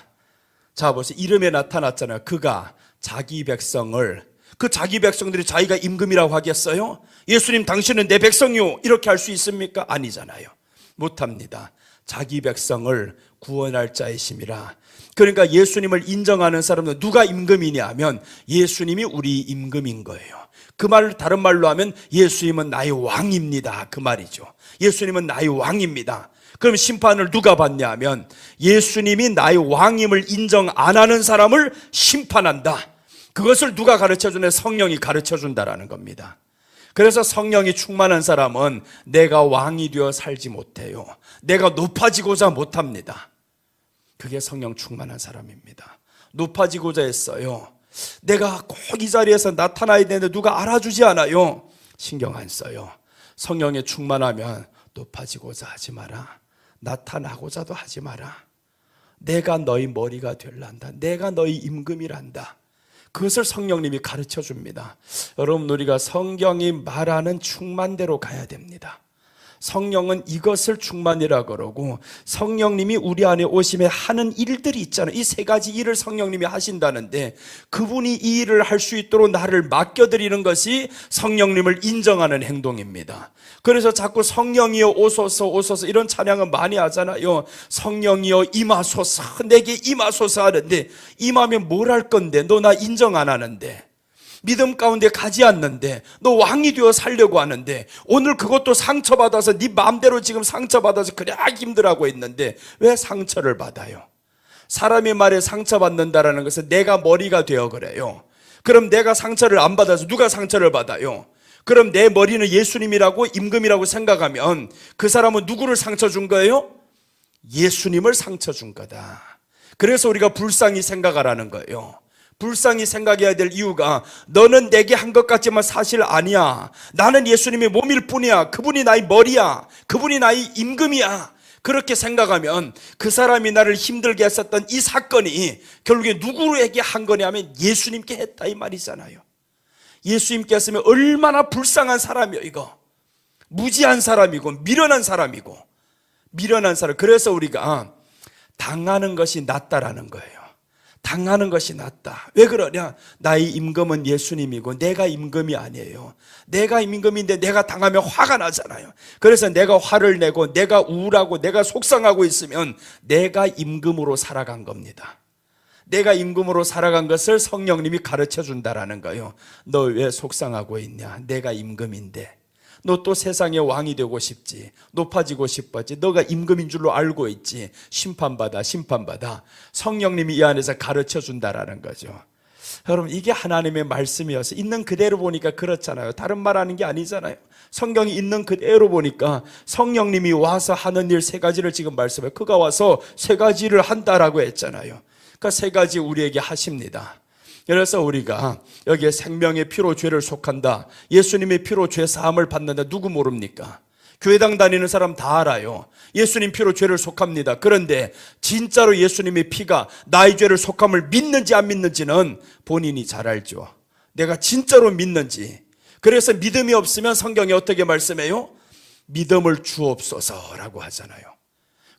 자, 보세요. 이름에 나타났잖아요. 그가 자기 백성을, 그 자기 백성들이 자기가 임금이라고 하겠어요? 예수님 당신은 내 백성이요, 이렇게 할 수 있습니까? 아니잖아요. 못합니다. 자기 백성을 구원할 자이심이라. 그러니까 예수님을 인정하는 사람은 누가 임금이냐 하면 예수님이 우리 임금인 거예요. 그 말을 다른 말로 하면 예수님은 나의 왕입니다, 그 말이죠. 예수님은 나의 왕입니다. 그럼 심판을 누가 받냐 하면 예수님이 나의 왕임을 인정 안 하는 사람을 심판한다. 그것을 누가 가르쳐주냐? 성령이 가르쳐준다라는 겁니다. 그래서 성령이 충만한 사람은 내가 왕이 되어 살지 못해요. 내가 높아지고자 못합니다. 그게 성령 충만한 사람입니다. 높아지고자 했어요. 내가 꼭 이 자리에서 나타나야 되는데 누가 알아주지 않아요. 신경 안 써요. 성령에 충만하면 높아지고자 하지 마라. 나타나고자도 하지 마라. 내가 너희 머리가 될란다. 내가 너희 임금이란다. 그것을 성령님이 가르쳐 줍니다. 여러분, 우리가 성경이 말하는 충만대로 가야 됩니다. 성령은 이것을 충만이라 그러고 성령님이 우리 안에 오심에 하는 일들이 있잖아요. 이 세 가지 일을 성령님이 하신다는데 그분이 이 일을 할 수 있도록 나를 맡겨드리는 것이 성령님을 인정하는 행동입니다. 그래서 자꾸 성령이여 오소서 오소서 이런 찬양은 많이 하잖아요. 성령이여 임하소서, 내게 임하소서 하는데 임하면 뭘 할 건데? 너 나 인정 안 하는데, 믿음 가운데 가지 않는데, 너 왕이 되어 살려고 하는데, 오늘 그것도 상처받아서 네 마음대로 지금 상처받아서 그래 힘들어하고 있는데 왜 상처를 받아요? 사람의 말에 상처받는다라는 것은 내가 머리가 되어 그래요. 그럼 내가 상처를 안 받아서 누가 상처를 받아요? 그럼 내 머리는 예수님이라고 임금이라고 생각하면 그 사람은 누구를 상처 준 거예요? 예수님을 상처 준 거다. 그래서 우리가 불쌍히 생각하라는 거예요. 불쌍히 생각해야 될 이유가 너는 내게 한 것 같지만 사실 아니야. 나는 예수님의 몸일 뿐이야. 그분이 나의 머리야. 그분이 나의 임금이야. 그렇게 생각하면 그 사람이 나를 힘들게 했었던 이 사건이 결국에 누구에게 한 거냐면 예수님께 했다 이 말이잖아요. 예수님께 했으면 얼마나 불쌍한 사람이요 이거. 무지한 사람이고 미련한 사람이고 미련한 사람. 그래서 우리가 당하는 것이 낫다라는 거예요. 당하는 것이 낫다. 왜 그러냐? 나의 임금은 예수님이고 내가 임금이 아니에요. 내가 임금인데 내가 당하면 화가 나잖아요. 그래서 내가 화를 내고 내가 우울하고 내가 속상하고 있으면 내가 임금으로 살아간 겁니다. 내가 임금으로 살아간 것을 성령님이 가르쳐 준다라는 거예요. 너 왜 속상하고 있냐? 내가 임금인데. 너 또 세상의 왕이 되고 싶지, 높아지고 싶었지, 너가 임금인 줄로 알고 있지. 심판받아 심판받아. 성령님이 이 안에서 가르쳐 준다라는 거죠. 여러분, 이게 하나님의 말씀이어서 있는 그대로 보니까 그렇잖아요. 다른 말 하는 게 아니잖아요. 성경이 있는 그대로 보니까 성령님이 와서 하는 일 세 가지를 지금 말씀해요. 그가 와서 세 가지를 한다라고 했잖아요. 그러니까 세 가지 우리에게 하십니다. 그래서 우리가 여기에 생명의 피로 죄를 속한다, 예수님의 피로 죄 사함을 받는다, 누구 모릅니까? 교회당 다니는 사람 다 알아요. 예수님 피로 죄를 속합니다. 그런데 진짜로 예수님의 피가 나의 죄를 속함을 믿는지 안 믿는지는 본인이 잘 알죠. 내가 진짜로 믿는지. 그래서 믿음이 없으면 성경이 어떻게 말씀해요? 믿음을 주옵소서라고 하잖아요.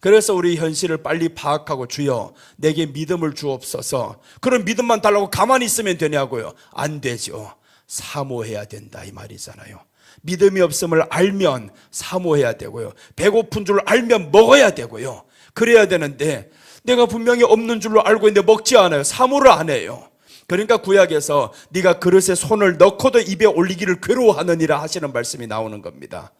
그래서 우리 현실을 빨리 파악하고 주여 내게 믿음을 주옵소서. 그런 믿음만 달라고 가만히 있으면 되냐고요? 안 되죠. 사모해야 된다 이 말이잖아요. 믿음이 없음을 알면 사모해야 되고요. 배고픈 줄 알면 먹어야 되고요. 그래야 되는데 내가 분명히 없는 줄로 알고 있는데 먹지 않아요. 사모를 안 해요. 그러니까 구약에서 네가 그릇에 손을 넣고도 입에 올리기를 괴로워하느니라 하시는 말씀이 나오는 겁니다.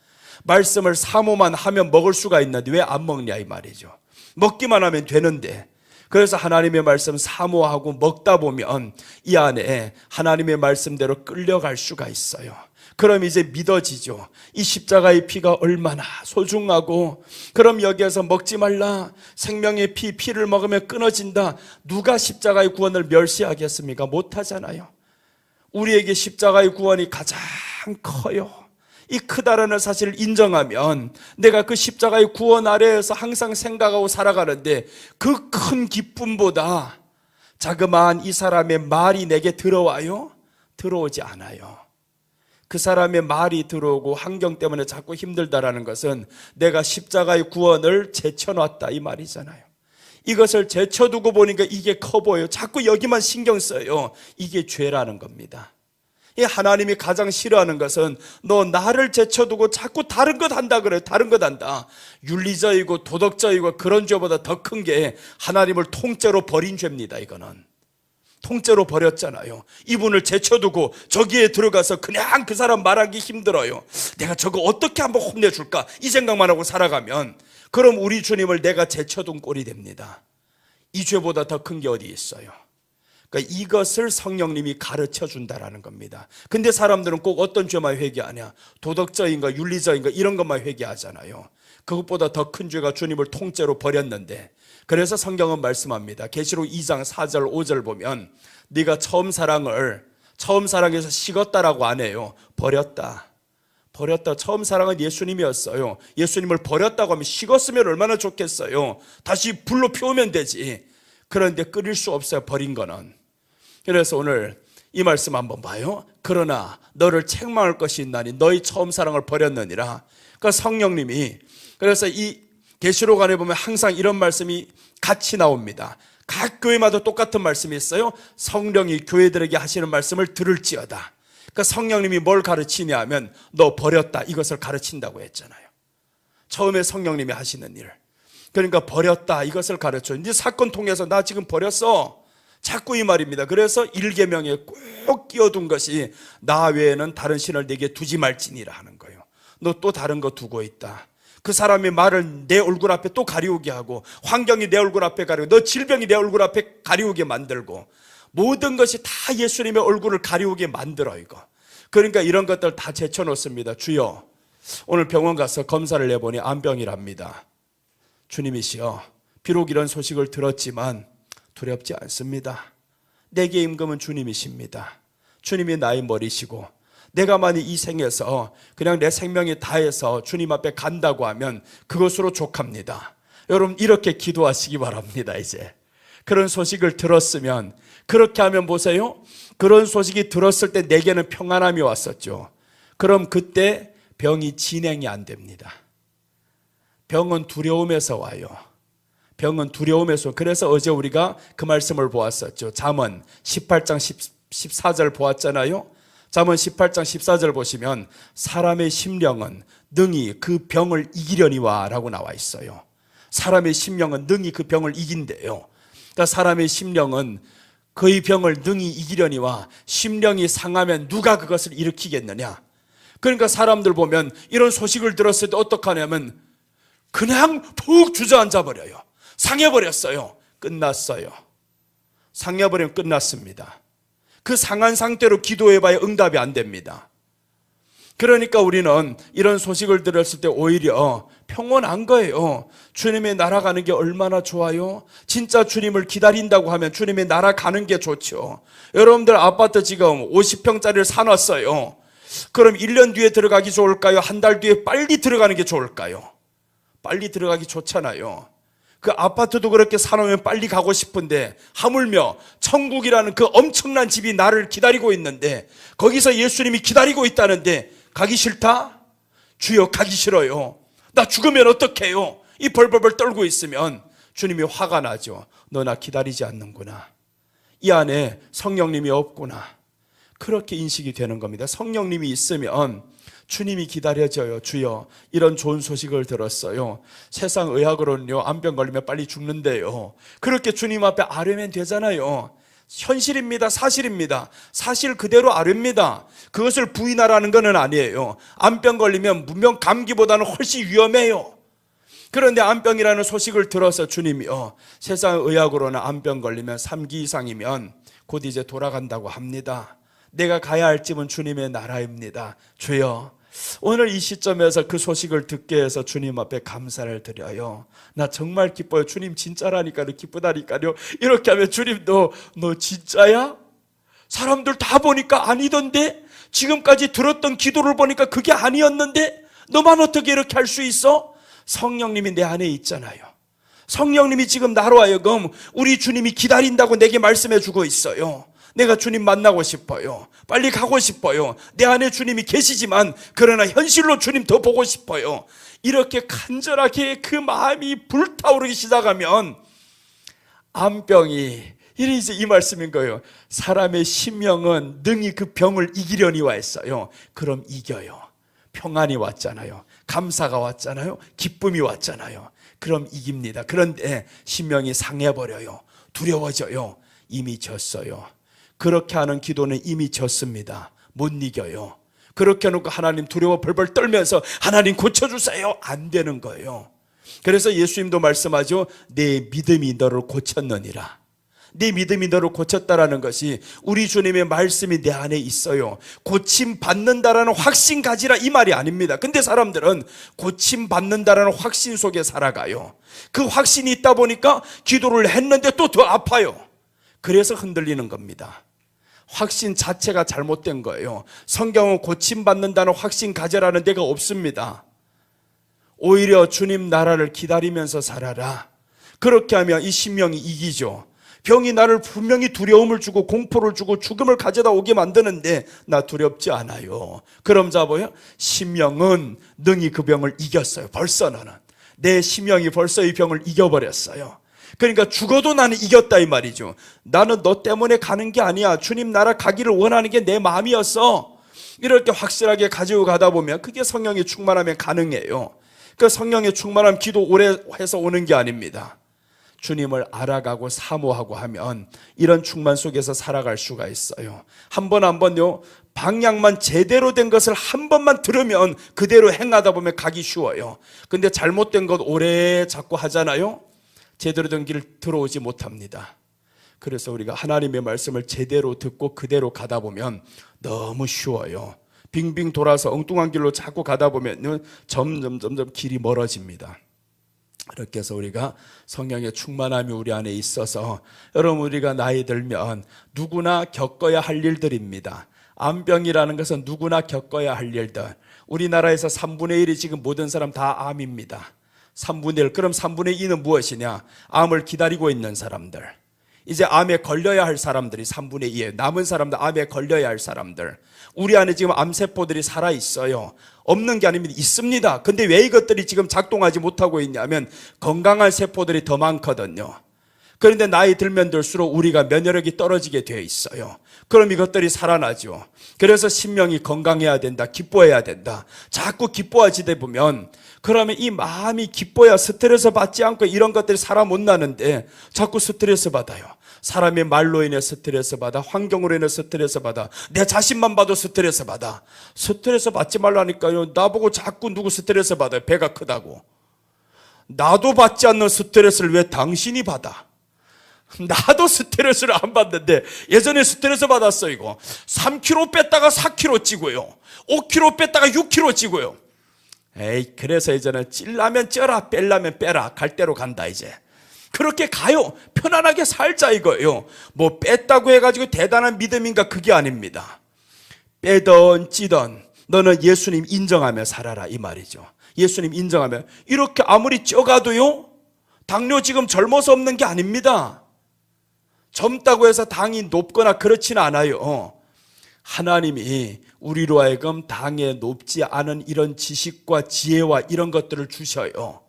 말씀을 사모만 하면 먹을 수가 있는데 왜 안 먹냐 이 말이죠. 먹기만 하면 되는데 그래서 하나님의 말씀 사모하고 먹다 보면 이 안에 하나님의 말씀대로 끌려갈 수가 있어요. 그럼 이제 믿어지죠. 이 십자가의 피가 얼마나 소중하고, 그럼 여기에서 먹지 말라, 생명의 피를 먹으면 끊어진다. 누가 십자가의 구원을 멸시하겠습니까? 못하잖아요. 우리에게 십자가의 구원이 가장 커요. 이 크다라는 사실을 인정하면 내가 그 십자가의 구원 아래에서 항상 생각하고 살아가는데, 그 큰 기쁨보다 자그마한 이 사람의 말이 내게 들어와요? 들어오지 않아요. 그 사람의 말이 들어오고 환경 때문에 자꾸 힘들다라는 것은 내가 십자가의 구원을 제쳐놨다 이 말이잖아요. 이것을 제쳐두고 보니까 이게 커 보여요. 자꾸 여기만 신경 써요. 이게 죄라는 겁니다. 이 하나님이 가장 싫어하는 것은 너 나를 제쳐두고 자꾸 다른 것 한다 그래요. 다른 것 한다. 윤리적이고 도덕적이고 그런 죄보다 더 큰 게 하나님을 통째로 버린 죄입니다. 이거는 통째로 버렸잖아요. 이분을 제쳐두고 저기에 들어가서 그냥 그 사람 말하기 힘들어요. 내가 저거 어떻게 한번 혼내줄까 이 생각만 하고 살아가면, 그럼 우리 주님을 내가 제쳐둔 꼴이 됩니다. 이 죄보다 더 큰 게 어디 있어요? 그러니까 이것을 성령님이 가르쳐 준다라는 겁니다. 근데 사람들은 꼭 어떤 죄만 회개하냐? 도덕적인가 윤리적인가 이런 것만 회개하잖아요. 그것보다 더 큰 죄가 주님을 통째로 버렸는데, 그래서 성경은 말씀합니다. 계시록 2장 4절 5절 보면 네가 처음 사랑해서 식었다라고 안 해요. 버렸다. 처음 사랑은 예수님이었어요. 예수님을 버렸다고 하면 식었으면 얼마나 좋겠어요. 다시 불로 피우면 되지. 그런데 끓일 수 없어요. 버린 거는. 그래서 오늘 이 말씀 한번 봐요. 그러나 너를 책망할 것이 있나니 너희 처음 사랑을 버렸느니라. 그러니까 성령님이, 그래서 이 계시록 안에 보면 항상 이런 말씀이 같이 나옵니다. 각 교회마다 똑같은 말씀이 있어요. 성령이 교회들에게 하시는 말씀을 들을지어다. 그러니까 성령님이 뭘 가르치냐 하면 너 버렸다 이것을 가르친다고 했잖아요. 처음에 성령님이 하시는 일, 그러니까 버렸다 이것을 가르쳐. 이제 사건 통해서 나 지금 버렸어 자꾸 이 말입니다. 그래서 1계명에 꼭 끼워둔 것이 나 외에는 다른 신을 내게 두지 말지니라 하는 거예요. 너 또 다른 거 두고 있다. 그 사람의 말을 내 얼굴 앞에 또 가리우게 하고, 환경이 내 얼굴 앞에 가리우고, 너 질병이 내 얼굴 앞에 가리우게 만들고, 모든 것이 다 예수님의 얼굴을 가리우게 만들어 이거. 그러니까 이런 것들 다 제쳐놓습니다. 주여, 오늘 병원 가서 검사를 해보니 암병이랍니다. 주님이시여, 비록 이런 소식을 들었지만 두렵지 않습니다. 내게 임금은 주님이십니다. 주님이 나의 머리시고, 내가 만약 이 생에서 그냥 내 생명이 다해서 주님 앞에 간다고 하면 그것으로 족합니다. 여러분 이렇게 기도하시기 바랍니다. 이제 그런 소식을 들었으면, 그렇게 하면 보세요. 그런 소식이 들었을 때 내게는 평안함이 왔었죠. 그럼 그때 병이 진행이 안 됩니다. 병은 두려움에서 와요. 병은 두려움에서. 그래서 어제 우리가 그 말씀을 보았었죠. 잠언 18장 14절 보았잖아요. 잠언 18장 14절 보시면 사람의 심령은 능히 그 병을 이기려니와 라고 나와 있어요. 사람의 심령은 능히 그 병을 이긴대요. 그러니까 사람의 심령은 그의 병을 능히 이기려니와, 심령이 상하면 누가 그것을 일으키겠느냐. 그러니까 사람들 보면 이런 소식을 들었을 때 어떡하냐면 그냥 푹 주저앉아 버려요. 상해버렸어요. 끝났어요. 상해버리면 끝났습니다. 그 상한 상태로 기도해봐야 응답이 안 됩니다. 그러니까 우리는 이런 소식을 들었을 때 오히려 평온한 거예요. 주님의 나라 가는 게 얼마나 좋아요. 진짜 주님을 기다린다고 하면 주님의 나라 가는 게 좋죠. 여러분들 아파트 지금 50평짜리를 사놨어요. 그럼 1년 뒤에 들어가기 좋을까요? 한 달 뒤에 빨리 들어가는 게 좋을까요? 빨리 들어가기 좋잖아요. 그 아파트도 그렇게 사놓으면 빨리 가고 싶은데, 하물며 천국이라는 그 엄청난 집이 나를 기다리고 있는데, 거기서 예수님이 기다리고 있다는데 가기 싫다? 주여 가기 싫어요. 나 죽으면 어떡해요? 이 벌벌벌 떨고 있으면 주님이 화가 나죠. 너 나 기다리지 않는구나. 이 안에 성령님이 없구나. 그렇게 인식이 되는 겁니다. 성령님이 있으면 주님이 기다려져요. 주여, 이런 좋은 소식을 들었어요. 세상 의학으로는요, 암병 걸리면 빨리 죽는데요. 그렇게 주님 앞에 아뢰면 되잖아요. 현실입니다. 사실입니다. 사실 그대로 아뢰입니다. 그것을 부인하라는 건 아니에요. 암병 걸리면 문명 감기보다는 훨씬 위험해요. 그런데 암병이라는 소식을 들어서 주님이요, 세상 의학으로는 암병 걸리면 3기 이상이면 곧 이제 돌아간다고 합니다. 내가 가야 할 집은 주님의 나라입니다. 주여, 오늘 이 시점에서 그 소식을 듣게 해서 주님 앞에 감사를 드려요. 나 정말 기뻐요. 주님 진짜라니까요. 기쁘다니까요. 이렇게 하면 주님도 너 진짜야? 사람들 다 보니까 아니던데? 지금까지 들었던 기도를 보니까 그게 아니었는데? 너만 어떻게 이렇게 할 수 있어? 성령님이 내 안에 있잖아요. 성령님이 지금 나로 하여금 우리 주님이 기다린다고 내게 말씀해 주고 있어요. 내가 주님 만나고 싶어요. 빨리 가고 싶어요. 내 안에 주님이 계시지만 그러나 현실로 주님 더 보고 싶어요. 이렇게 간절하게 그 마음이 불타오르기 시작하면 암병이, 이제 이 말씀인 거예요. 사람의 심령은 능히 그 병을 이기려니와 했어요. 그럼 이겨요. 평안이 왔잖아요. 감사가 왔잖아요. 기쁨이 왔잖아요. 그럼 이깁니다. 그런데 심령이 상해버려요. 두려워져요. 이미 졌어요. 그렇게 하는 기도는 이미 졌습니다. 못 이겨요. 그렇게 해놓고 하나님 두려워 벌벌 떨면서 하나님 고쳐주세요, 안 되는 거예요. 그래서 예수님도 말씀하죠. 내 믿음이 너를 고쳤느니라. 네 믿음이 너를 고쳤다라는 것이 우리 주님의 말씀이 내 안에 있어요. 고침 받는다라는 확신 가지라, 이 말이 아닙니다. 근데 사람들은 고침 받는다라는 확신 속에 살아가요. 그 확신이 있다 보니까 기도를 했는데 또 더 아파요. 그래서 흔들리는 겁니다. 확신 자체가 잘못된 거예요. 성경은 고침받는다는 확신 가져라는 데가 없습니다. 오히려 주님 나라를 기다리면서 살아라. 그렇게 하면 이 심령이 이기죠. 병이 나를 분명히 두려움을 주고 공포를 주고 죽음을 가져다 오게 만드는데 나 두렵지 않아요. 그럼 자보요, 심령은 능히 그 병을 이겼어요. 벌써 나는 내 심령이 벌써 이 병을 이겨버렸어요. 그러니까 죽어도 나는 이겼다 이 말이죠. 나는 너 때문에 가는 게 아니야. 주님 나라 가기를 원하는 게 내 마음이었어. 이렇게 확실하게 가지고 가다 보면 그게 성령의 충만하면 가능해요. 그 성령의 충만함 기도 오래 해서 오는 게 아닙니다. 주님을 알아가고 사모하고 하면 이런 충만 속에서 살아갈 수가 있어요. 한 번 한 번요, 방향만 제대로 된 것을 한 번만 들으면 그대로 행하다 보면 가기 쉬워요. 근데 잘못된 것 오래 자꾸 하잖아요. 제대로 된 길 들어오지 못합니다. 그래서 우리가 하나님의 말씀을 제대로 듣고 그대로 가다 보면 너무 쉬워요. 빙빙 돌아서 엉뚱한 길로 자꾸 가다 보면 점점 길이 멀어집니다. 이렇게 해서 우리가 성령의 충만함이 우리 안에 있어서, 여러분 우리가 나이 들면 누구나 겪어야 할 일들입니다. 암병이라는 것은 누구나 겪어야 할 일들. 우리나라에서 3분의 1이 지금 모든 사람 다 암입니다. 3분의 1. 그럼 3분의 2는 무엇이냐? 암을 기다리고 있는 사람들. 이제 암에 걸려야 할 사람들이 3분의 2예요. 남은 사람들, 암에 걸려야 할 사람들. 우리 안에 지금 암세포들이 살아있어요. 없는 게 아닙니다. 있습니다. 근데 왜 이것들이 지금 작동하지 못하고 있냐면 건강한 세포들이 더 많거든요. 그런데 나이 들면 들수록 우리가 면역력이 떨어지게 되어 있어요. 그럼 이것들이 살아나죠. 그래서 심령이 건강해야 된다, 기뻐해야 된다. 자꾸 기뻐하지다 보면, 그러면 이 마음이 기뻐야 스트레스 받지 않고 이런 것들이 살아 못 나는데 자꾸 스트레스 받아요. 사람의 말로 인해 스트레스 받아, 환경으로 인해 스트레스 받아, 내 자신만 봐도 스트레스 받아. 스트레스 받지 말라니까요. 나보고 자꾸 누구 스트레스 받아요? 배가 크다고. 나도 받지 않는 스트레스를 왜 당신이 받아? 나도 스트레스를 안 받는데 예전에 스트레스 받았어. 이거 3kg 뺐다가 4kg 찌고요, 5kg 뺐다가 6kg 찌고요. 에이, 그래서 이제는 찔라면 쪄라, 뺄라면 빼라, 갈 대로 간다. 이제 그렇게 가요. 편안하게 살자 이거예요. 뭐 뺐다고 해가지고 대단한 믿음인가? 그게 아닙니다. 빼던 찌던 너는 예수님 인정하며 살아라 이 말이죠. 예수님 인정하며. 이렇게 아무리 쪄가도요, 당뇨 지금 젊어서 없는 게 아닙니다. 젊다고 해서 당이 높거나 그렇지는 않아요. 하나님이 우리로 하여금 당에 높지 않은 이런 지식과 지혜와 이런 것들을 주셔요.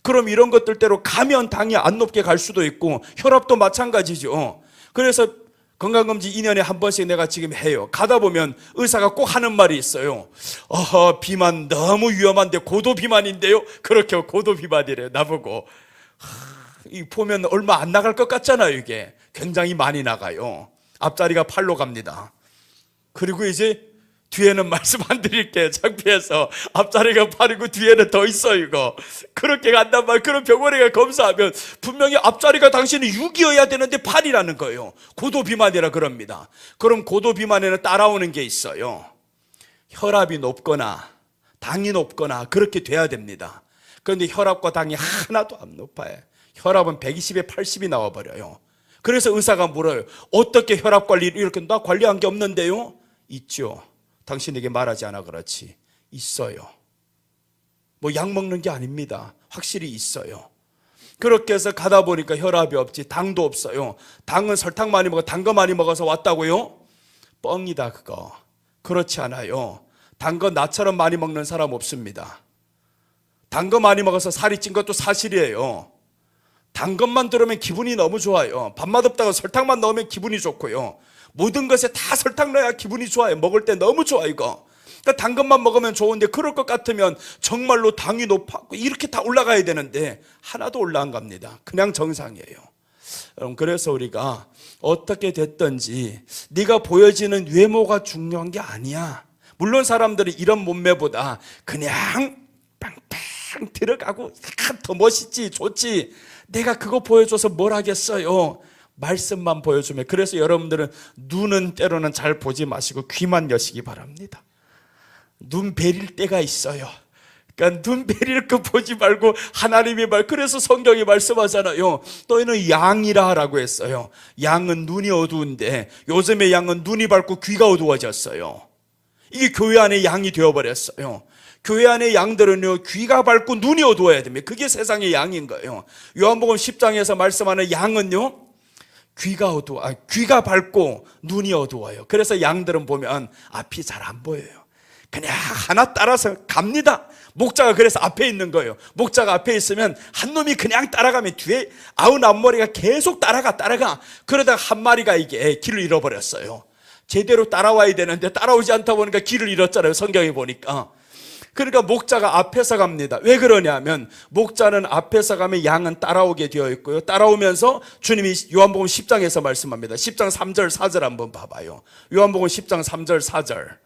그럼 이런 것들대로 가면 당이 안 높게 갈 수도 있고, 혈압도 마찬가지죠. 그래서 건강검진 2년에 한 번씩 내가 지금 해요. 가다 보면 의사가 꼭 하는 말이 있어요. 비만 너무 위험한데 고도비만인데요. 그렇게 고도비만이래요. 나보고. 이 보면 얼마 안 나갈 것 같잖아요. 이게 굉장히 많이 나가요. 앞자리가 8로 갑니다. 그리고 이제 뒤에는 말씀 안 드릴게요. 창피해서. 앞자리가 8이고 뒤에는 더 있어 이거. 그렇게 간단 말이에요. 그럼 병원에 검사하면 분명히 앞자리가 당신은 6이어야 되는데 8이라는 거예요. 고도 비만이라 그럽니다. 그럼 고도 비만에는 따라오는 게 있어요. 혈압이 높거나 당이 높거나 그렇게 돼야 됩니다. 그런데 혈압과 당이 하나도 안 높아요. 혈압은 120에 80이 나와버려요. 그래서 의사가 물어요. 어떻게 혈압 관리를 이렇게, 나 관리한 게 없는데요? 있죠. 당신에게 말하지 않아 그렇지. 있어요. 뭐 약 먹는 게 아닙니다. 확실히 있어요. 그렇게 해서 가다 보니까 혈압이 없지, 당도 없어요. 당은 설탕 많이 먹어, 단 거 많이 먹어서 왔다고요? 뻥이다 그거. 그렇지 않아요. 단 거 나처럼 많이 먹는 사람 없습니다. 단 거 많이 먹어서 살이 찐 것도 사실이에요. 단 것만 들으면 기분이 너무 좋아요. 밥맛 없다고 설탕만 넣으면 기분이 좋고요. 모든 것에 다 설탕 넣어야 기분이 좋아요. 먹을 때 너무 좋아 이거. 그러니까 단 것만 먹으면 좋은데, 그럴 것 같으면 정말로 당이 높았고 이렇게 다 올라가야 되는데 하나도 올라 안 갑니다. 그냥 정상이에요. 여러분, 그래서 우리가 어떻게 됐든지 네가 보여지는 외모가 중요한 게 아니야. 물론 사람들이 이런 몸매보다 그냥 빵빵 들어가고 더 멋있지, 좋지. 내가 그거 보여줘서 뭘 하겠어요. 말씀만 보여주면. 그래서 여러분들은 눈은 때로는 잘 보지 마시고 귀만 여시기 바랍니다. 눈 베릴 때가 있어요. 그러니까 눈 베릴 거 보지 말고 하나님의 말. 그래서 성경이 말씀하잖아요. 너희는 양이라 라고 했어요. 양은 눈이 어두운데 요즘의 양은 눈이 밝고 귀가 어두워졌어요. 이게 교회 안에 양이 되어버렸어요. 교회 안의 양들은요, 귀가 밝고 눈이 어두워야 됩니다. 그게 세상의 양인 거예요. 요한복음 10장에서 말씀하는 양은요, 귀가 밝고 눈이 어두워요. 그래서 양들은 보면 앞이 잘 안 보여요. 그냥 하나 따라서 갑니다. 목자가 그래서 앞에 있는 거예요. 목자가 앞에 있으면 한 놈이 그냥 따라가면 뒤에 99마리가 계속 따라가. 그러다가 한 마리가 이게 길을 잃어버렸어요. 제대로 따라와야 되는데 따라오지 않다 보니까 길을 잃었잖아요. 성경에 보니까. 그러니까 목자가 앞에서 갑니다. 왜 그러냐면 목자는 앞에서 가면 양은 따라오게 되어 있고요. 따라오면서 주님이 요한복음 10장에서 말씀합니다. 10장 3절 4절 한번 봐봐요. 요한복음 10장 3절 4절.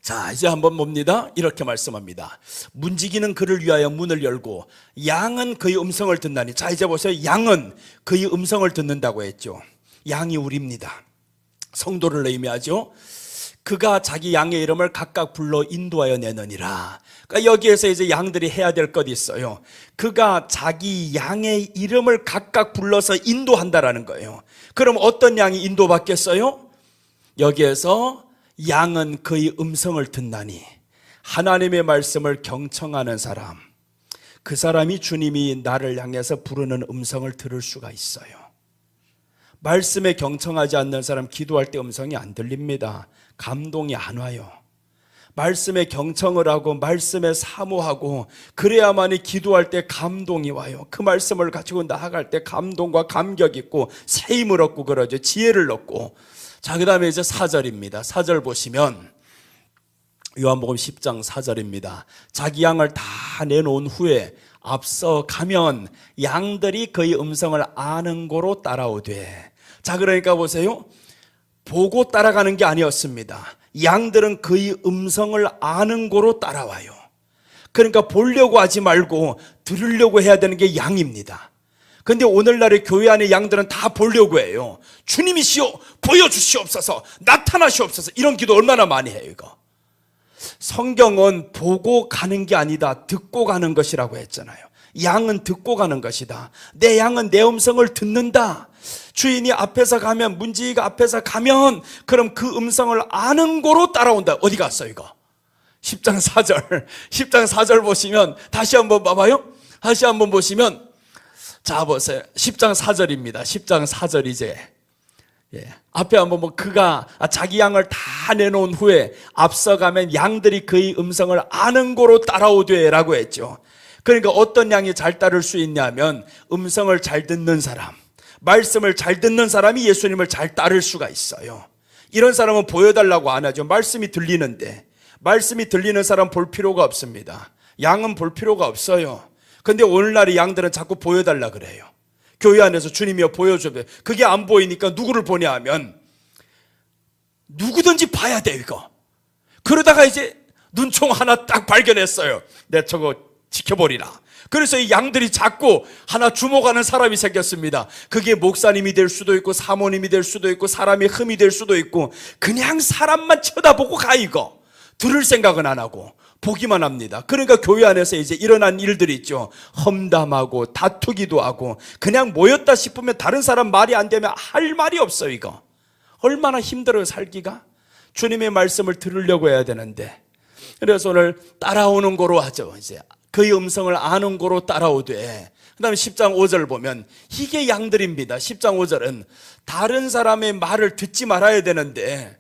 자, 이제 한번 봅니다. 이렇게 말씀합니다. 문지기는 그를 위하여 문을 열고 양은 그의 음성을 듣나니. 자, 이제 보세요. 양은 그의 음성을 듣는다고 했죠. 양이 우리입니다. 성도를 의미하죠. 그가 자기 양의 이름을 각각 불러 인도하여 내느니라. 그러니까 여기에서 이제 양들이 해야 될 것이 있어요. 그가 자기 양의 이름을 각각 불러서 인도한다라는 거예요. 그럼 어떤 양이 인도받겠어요? 여기에서 양은 그의 음성을 듣나니, 하나님의 말씀을 경청하는 사람, 그 사람이 주님이 나를 향해서 부르는 음성을 들을 수가 있어요. 말씀에 경청하지 않는 사람 기도할 때 음성이 안 들립니다. 감동이 안 와요. 말씀에 경청을 하고 말씀에 사모하고 그래야만이 기도할 때 감동이 와요. 그 말씀을 가지고 나아갈 때 감동과 감격 있고 새 힘을 얻고 그러죠. 지혜를 얻고. 자, 그 다음에 이제 4절입니다. 4절 보시면 요한복음 10장 4절입니다. 자기 양을 다 내놓은 후에 앞서 가면 양들이 그의 음성을 아는 고로 따라오되. 자, 그러니까 보세요. 보고 따라가는 게 아니었습니다. 양들은 그의 음성을 아는 고로 따라와요. 그러니까 보려고 하지 말고 들으려고 해야 되는 게 양입니다. 근데 오늘날의 교회 안의 양들은 다 보려고 해요. 주님이시여 보여주시옵소서, 나타나시옵소서. 이런 기도 얼마나 많이 해요 이거. 성경은 보고 가는 게 아니다, 듣고 가는 것이라고 했잖아요. 양은 듣고 가는 것이다. 내 양은 내 음성을 듣는다. 주인이 앞에서 가면, 문지기가 앞에서 가면 그럼 그 음성을 아는 고로 따라온다. 어디 갔어 이거? 10장 4절 10장 4절 보시면 다시 한번 봐봐요. 다시 한번 보시면, 자 보세요. 10장 4절입니다 10장 4절 이제 앞에 한번 그가 자기 양을 다 내놓은 후에 앞서가면 양들이 그의 음성을 아는 고로 따라오되 라고 했죠. 그러니까 어떤 양이 잘 따를 수 있냐면 음성을 잘 듣는 사람, 말씀을 잘 듣는 사람이 예수님을 잘 따를 수가 있어요. 이런 사람은 보여달라고 안 하죠. 말씀이 들리는데. 말씀이 들리는 사람 볼 필요가 없습니다. 양은 볼 필요가 없어요. 근데 오늘날의 양들은 자꾸 보여달라 그래요. 교회 안에서 주님이여 보여줘요. 그게 안 보이니까 누구를 보냐 하면 누구든지 봐야 돼요, 이거. 그러다가 이제 눈총 하나 딱 발견했어요. 내 저거 지켜보리라. 그래서 이 양들이 자꾸 하나 주목하는 사람이 생겼습니다. 그게 목사님이 될 수도 있고 사모님이 될 수도 있고 사람의 흠이 될 수도 있고 그냥 사람만 쳐다보고 가, 이거. 들을 생각은 안 하고 보기만 합니다. 그러니까 교회 안에서 이제 일어난 일들이 있죠. 험담하고 다투기도 하고 그냥 모였다 싶으면 다른 사람 말이 안 되면 할 말이 없어요, 이거. 얼마나 힘들어요, 살기가. 주님의 말씀을 들으려고 해야 되는데. 그래서 오늘 따라오는 거로 하죠. 이제 그의 음성을 아는 거로 따라오되, 그 다음에 10장 5절 보면 이게 양들입니다. 10장 5절은 다른 사람의 말을 듣지 말아야 되는데,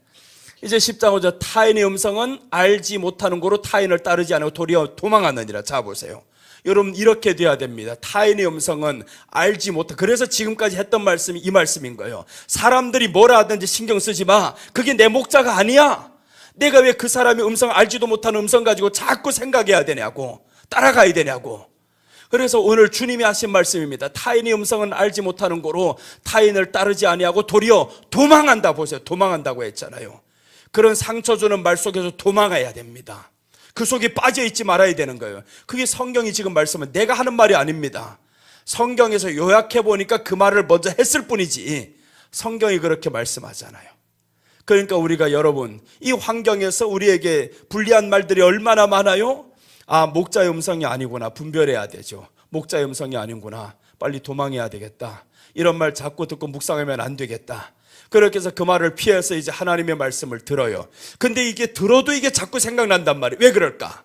이제 10장 5절 타인의 음성은 알지 못하는 거로 타인을 따르지 않고 도리어 도망하느니라. 자 보세요. 여러분 이렇게 돼야 됩니다. 타인의 음성은 알지 못하. 그래서 지금까지 했던 말씀이 이 말씀인 거예요. 사람들이 뭐라 하든지 신경 쓰지 마. 그게 내 목자가 아니야. 내가 왜 그 사람의 음성을 알지도 못하는 음성 가지고 자꾸 생각해야 되냐고, 따라가야 되냐고. 그래서 오늘 주님이 하신 말씀입니다. 타인의 음성은 알지 못하는 거로 타인을 따르지 아니하고 도리어 도망한다. 보세요. 도망한다고 했잖아요. 그런 상처 주는 말 속에서 도망가야 됩니다. 그 속에 빠져있지 말아야 되는 거예요. 그게 성경이 지금 말씀은 내가 하는 말이 아닙니다. 성경에서 요약해 보니까 그 말을 먼저 했을 뿐이지 성경이 그렇게 말씀하잖아요. 그러니까 우리가 여러분 이 환경에서 우리에게 불리한 말들이 얼마나 많아요? 아, 목자의 음성이 아니구나. 분별해야 되죠. 목자의 음성이 아니구나. 빨리 도망해야 되겠다. 이런 말 자꾸 듣고 묵상하면 안 되겠다. 그렇게 해서 그 말을 피해서 이제 하나님의 말씀을 들어요. 근데 이게 들어도 이게 자꾸 생각난단 말이에요. 왜 그럴까?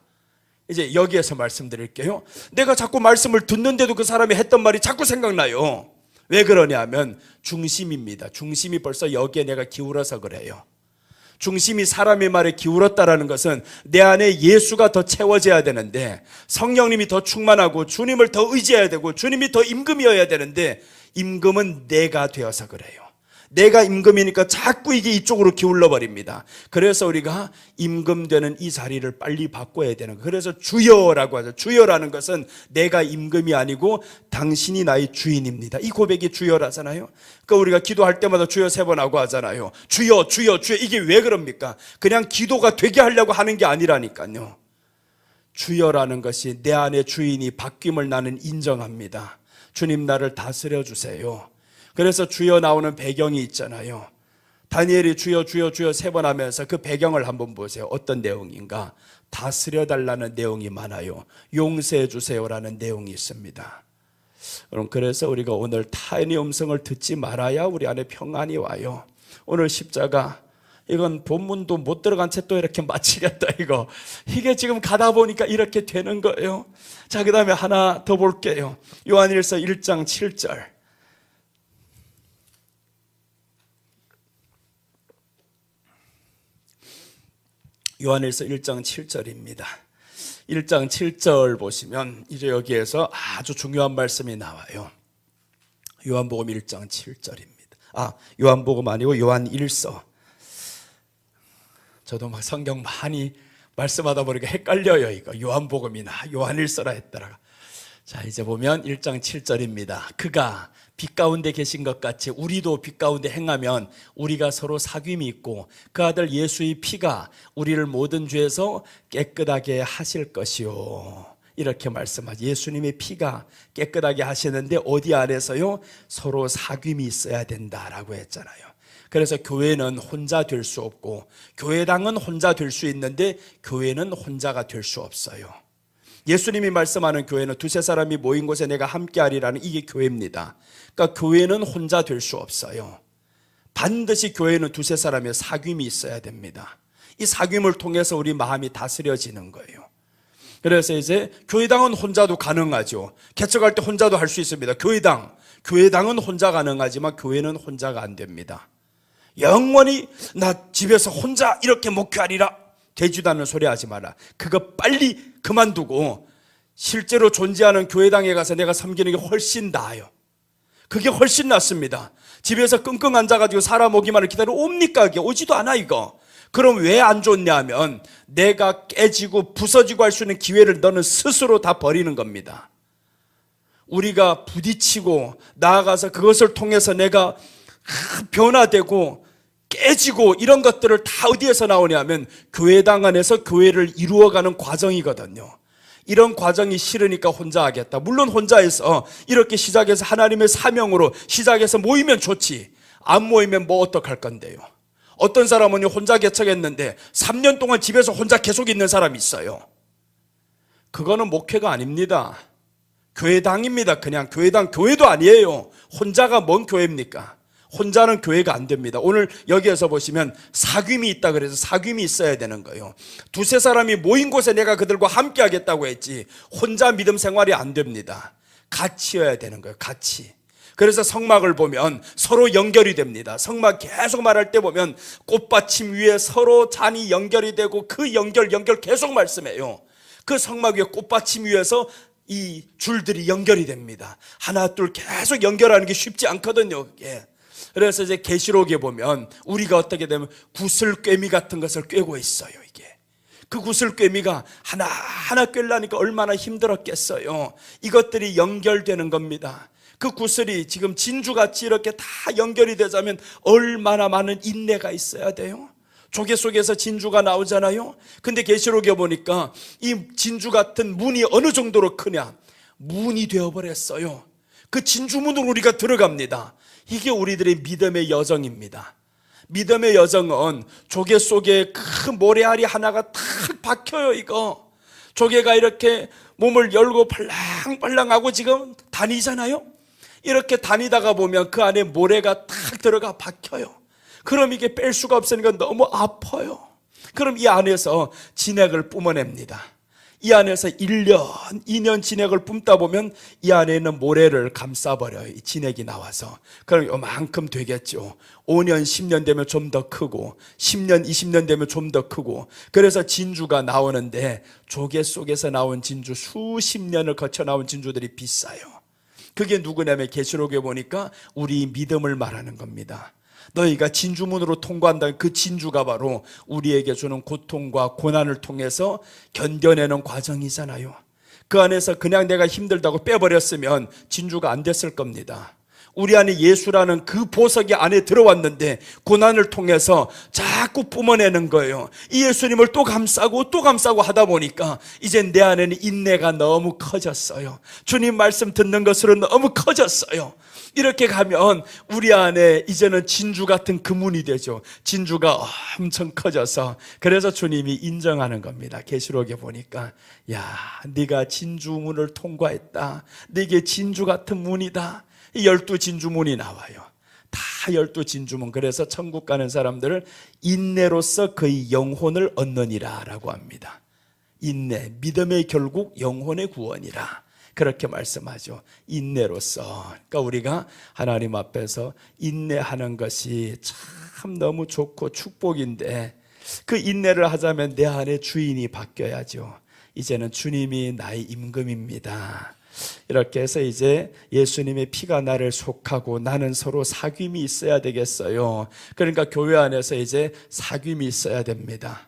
이제 여기에서 말씀드릴게요. 내가 자꾸 말씀을 듣는데도 그 사람이 했던 말이 자꾸 생각나요. 왜 그러냐면 중심입니다. 중심이 벌써 여기에 내가 기울어서 그래요. 중심이 사람의 말에 기울었다라는 것은 내 안에 예수가 더 채워져야 되는데, 성령님이 더 충만하고 주님을 더 의지해야 되고 주님이 더 임금이어야 되는데 임금은 내가 되어서 그래요. 내가 임금이니까 자꾸 이게 이쪽으로 기울러 버립니다. 그래서 우리가 임금되는 이 자리를 빨리 바꿔야 되는 거예요. 그래서 주여라고 하죠. 주여라는 것은 내가 임금이 아니고 당신이 나의 주인입니다. 이 고백이 주여라잖아요. 그러니까 우리가 기도할 때마다 주여 3번 하고 하잖아요. 주여 주여 주여. 이게 왜 그럽니까? 그냥 기도가 되게 하려고 하는 게 아니라니까요. 주여라는 것이 내 안에 주인이 바뀜을 나는 인정합니다. 주님 나를 다스려 주세요. 그래서 주여 나오는 배경이 있잖아요. 다니엘이 주여 주여 주여 3번 하면서 그 배경을 한번 보세요. 어떤 내용인가? 다스려 달라는 내용이 많아요. 용서해 주세요라는 내용이 있습니다. 여러분, 그래서 우리가 오늘 타인의 음성을 듣지 말아야 우리 안에 평안이 와요. 오늘 십자가, 이건 본문도 못 들어간 채 또 이렇게 마치겠다, 이거. 이게 지금 가다 보니까 이렇게 되는 거예요. 자, 그 다음에 하나 더 볼게요. 요한일서 1장 7절. 요한일서 1장 7절입니다. 1장 7절 보시면 이제 여기에서 아주 중요한 말씀이 나와요. 요한복음 1장 7절입니다. 요한복음 아니고 요한 1서. 저도 막 성경 많이 말씀하다 보니까 헷갈려요, 이거. 요한복음이나 요한 1서라 했더라. 자, 이제 보면 1장 7절입니다. 그가 빛 가운데 계신 것 같이 우리도 빛 가운데 행하면 우리가 서로 사귐이 있고 그 아들 예수의 피가 우리를 모든 죄에서 깨끗하게 하실 것이요. 이렇게 말씀하죠. 예수님의 피가 깨끗하게 하시는데 어디 안에서요? 서로 사귐이 있어야 된다라고 했잖아요. 그래서 교회는 혼자 될 수 없고 교회당은 혼자 될 수 있는데 교회는 혼자가 될 수 없어요. 예수님이 말씀하는 교회는 2-3사람이 모인 곳에 내가 함께하리라는 이게 교회입니다. 그러니까 교회는 혼자 될 수 없어요. 반드시 교회는 2-3사람의 사귐이 있어야 됩니다. 이 사귐을 통해서 우리 마음이 다스려지는 거예요. 그래서 이제 교회당은 혼자도 가능하죠. 개척할 때 혼자도 할 수 있습니다. 교회당은 혼자 가능하지만 교회는 혼자가 안 됩니다. 영원히 나 집에서 혼자 이렇게 목회하리라 되지도 않는 소리 하지 마라. 그거 빨리 그만두고 실제로 존재하는 교회당에 가서 내가 섬기는 게 훨씬 나아요. 그게 훨씬 낫습니다. 집에서 끙끙 앉아가지고 사람 오기만을 기다려 옵니까? 그게 오지도 않아, 이거. 그럼 왜 안 좋냐 하면 내가 깨지고 부서지고 할 수 있는 기회를 너는 스스로 다 버리는 겁니다. 우리가 부딪히고 나아가서 그것을 통해서 내가 변화되고 깨지고 이런 것들을 다 어디에서 나오냐면 교회당 안에서 교회를 이루어가는 과정이거든요. 이런 과정이 싫으니까 혼자 하겠다. 물론 혼자해서 이렇게 시작해서 하나님의 사명으로 시작해서 모이면 좋지. 안 모이면 뭐 어떡할 건데요. 어떤 사람은 혼자 개척했는데 3년 동안 집에서 혼자 계속 있는 사람이 있어요. 그거는 목회가 아닙니다. 교회당입니다. 그냥 교회당, 교회도 아니에요. 혼자가 뭔 교회입니까? 혼자는 교회가 안 됩니다. 오늘 여기에서 보시면 사귐이 있다 그래서 사귐이 있어야 되는 거예요. 두세 사람이 모인 곳에 내가 그들과 함께 하겠다고 했지 혼자 믿음 생활이 안 됩니다. 같이여야 되는 거예요. 같이. 그래서 성막을 보면 서로 연결이 됩니다. 성막 계속 말할 때 보면 꽃받침 위에 서로 잔이 연결이 되고 그 연결 계속 말씀해요. 그 성막 위에 꽃받침 위에서 이 줄들이 연결이 됩니다. 하나 둘 계속 연결하는 게 쉽지 않거든요. 그게. 그래서 이제 계시록에 보면 우리가 어떻게 되면 구슬꿰미 같은 것을 꿰고 있어요. 이게 그 구슬꿰미가 하나하나 꿰려니까 얼마나 힘들었겠어요. 이것들이 연결되는 겁니다. 그 구슬이 지금 진주같이 이렇게 다 연결이 되자면 얼마나 많은 인내가 있어야 돼요. 조개 속에서 진주가 나오잖아요. 근데 계시록에 보니까 이 진주 같은 문이 어느 정도로 크냐, 문이 되어버렸어요. 그 진주문으로 우리가 들어갑니다. 이게 우리들의 믿음의 여정입니다. 믿음의 여정은 조개 속에 큰 모래알이 하나가 탁 박혀요. 이거 조개가 이렇게 몸을 열고 팔랑팔랑하고 지금 다니잖아요. 이렇게 다니다가 보면 그 안에 모래가 탁 들어가 박혀요. 그럼 이게 뺄 수가 없으니까 너무 아파요. 그럼 이 안에서 진액을 뿜어냅니다. 이 안에서 1년, 2년 진액을 뿜다 보면 이 안에 있는 모래를 감싸버려요. 이 진액이 나와서. 그럼 요만큼 되겠죠. 5년, 10년 되면 좀 더 크고 10년, 20년 되면 좀 더 크고. 그래서 진주가 나오는데 조개 속에서 나온 진주, 수십 년을 거쳐 나온 진주들이 비싸요. 그게 누구냐면 계시록에 보니까 우리 믿음을 말하는 겁니다. 너희가 진주문으로 통과한다는 그 진주가 바로 우리에게 주는 고통과 고난을 통해서 견뎌내는 과정이잖아요. 그 안에서 그냥 내가 힘들다고 빼버렸으면 진주가 안 됐을 겁니다. 우리 안에 예수라는 그 보석이 안에 들어왔는데 고난을 통해서 자꾸 뿜어내는 거예요. 이 예수님을 또 감싸고 또 감싸고 하다 보니까 이제 내 안에는 인내가 너무 커졌어요. 주님 말씀 듣는 것으로 너무 커졌어요. 이렇게 가면 우리 안에 이제는 진주 같은 금문이 되죠. 진주가 엄청 커져서 그래서 주님이 인정하는 겁니다. 계시록에 보니까 야, 네가 진주문을 통과했다. 네게 진주 같은 문이다. 12진주문이 나와요. 다 12진주문. 그래서 천국 가는 사람들을 인내로서 그의 영혼을 얻느니라 라고 합니다. 인내, 믿음의 결국 영혼의 구원이라 그렇게 말씀하죠. 인내로서. 그러니까 우리가 하나님 앞에서 인내하는 것이 참 너무 좋고 축복인데 그 인내를 하자면 내 안에 주인이 바뀌어야죠. 이제는 주님이 나의 임금입니다. 이렇게 해서 이제 예수님의 피가 나를 속하고 나는 서로 사귐이 있어야 되겠어요. 그러니까 교회 안에서 이제 사귐이 있어야 됩니다.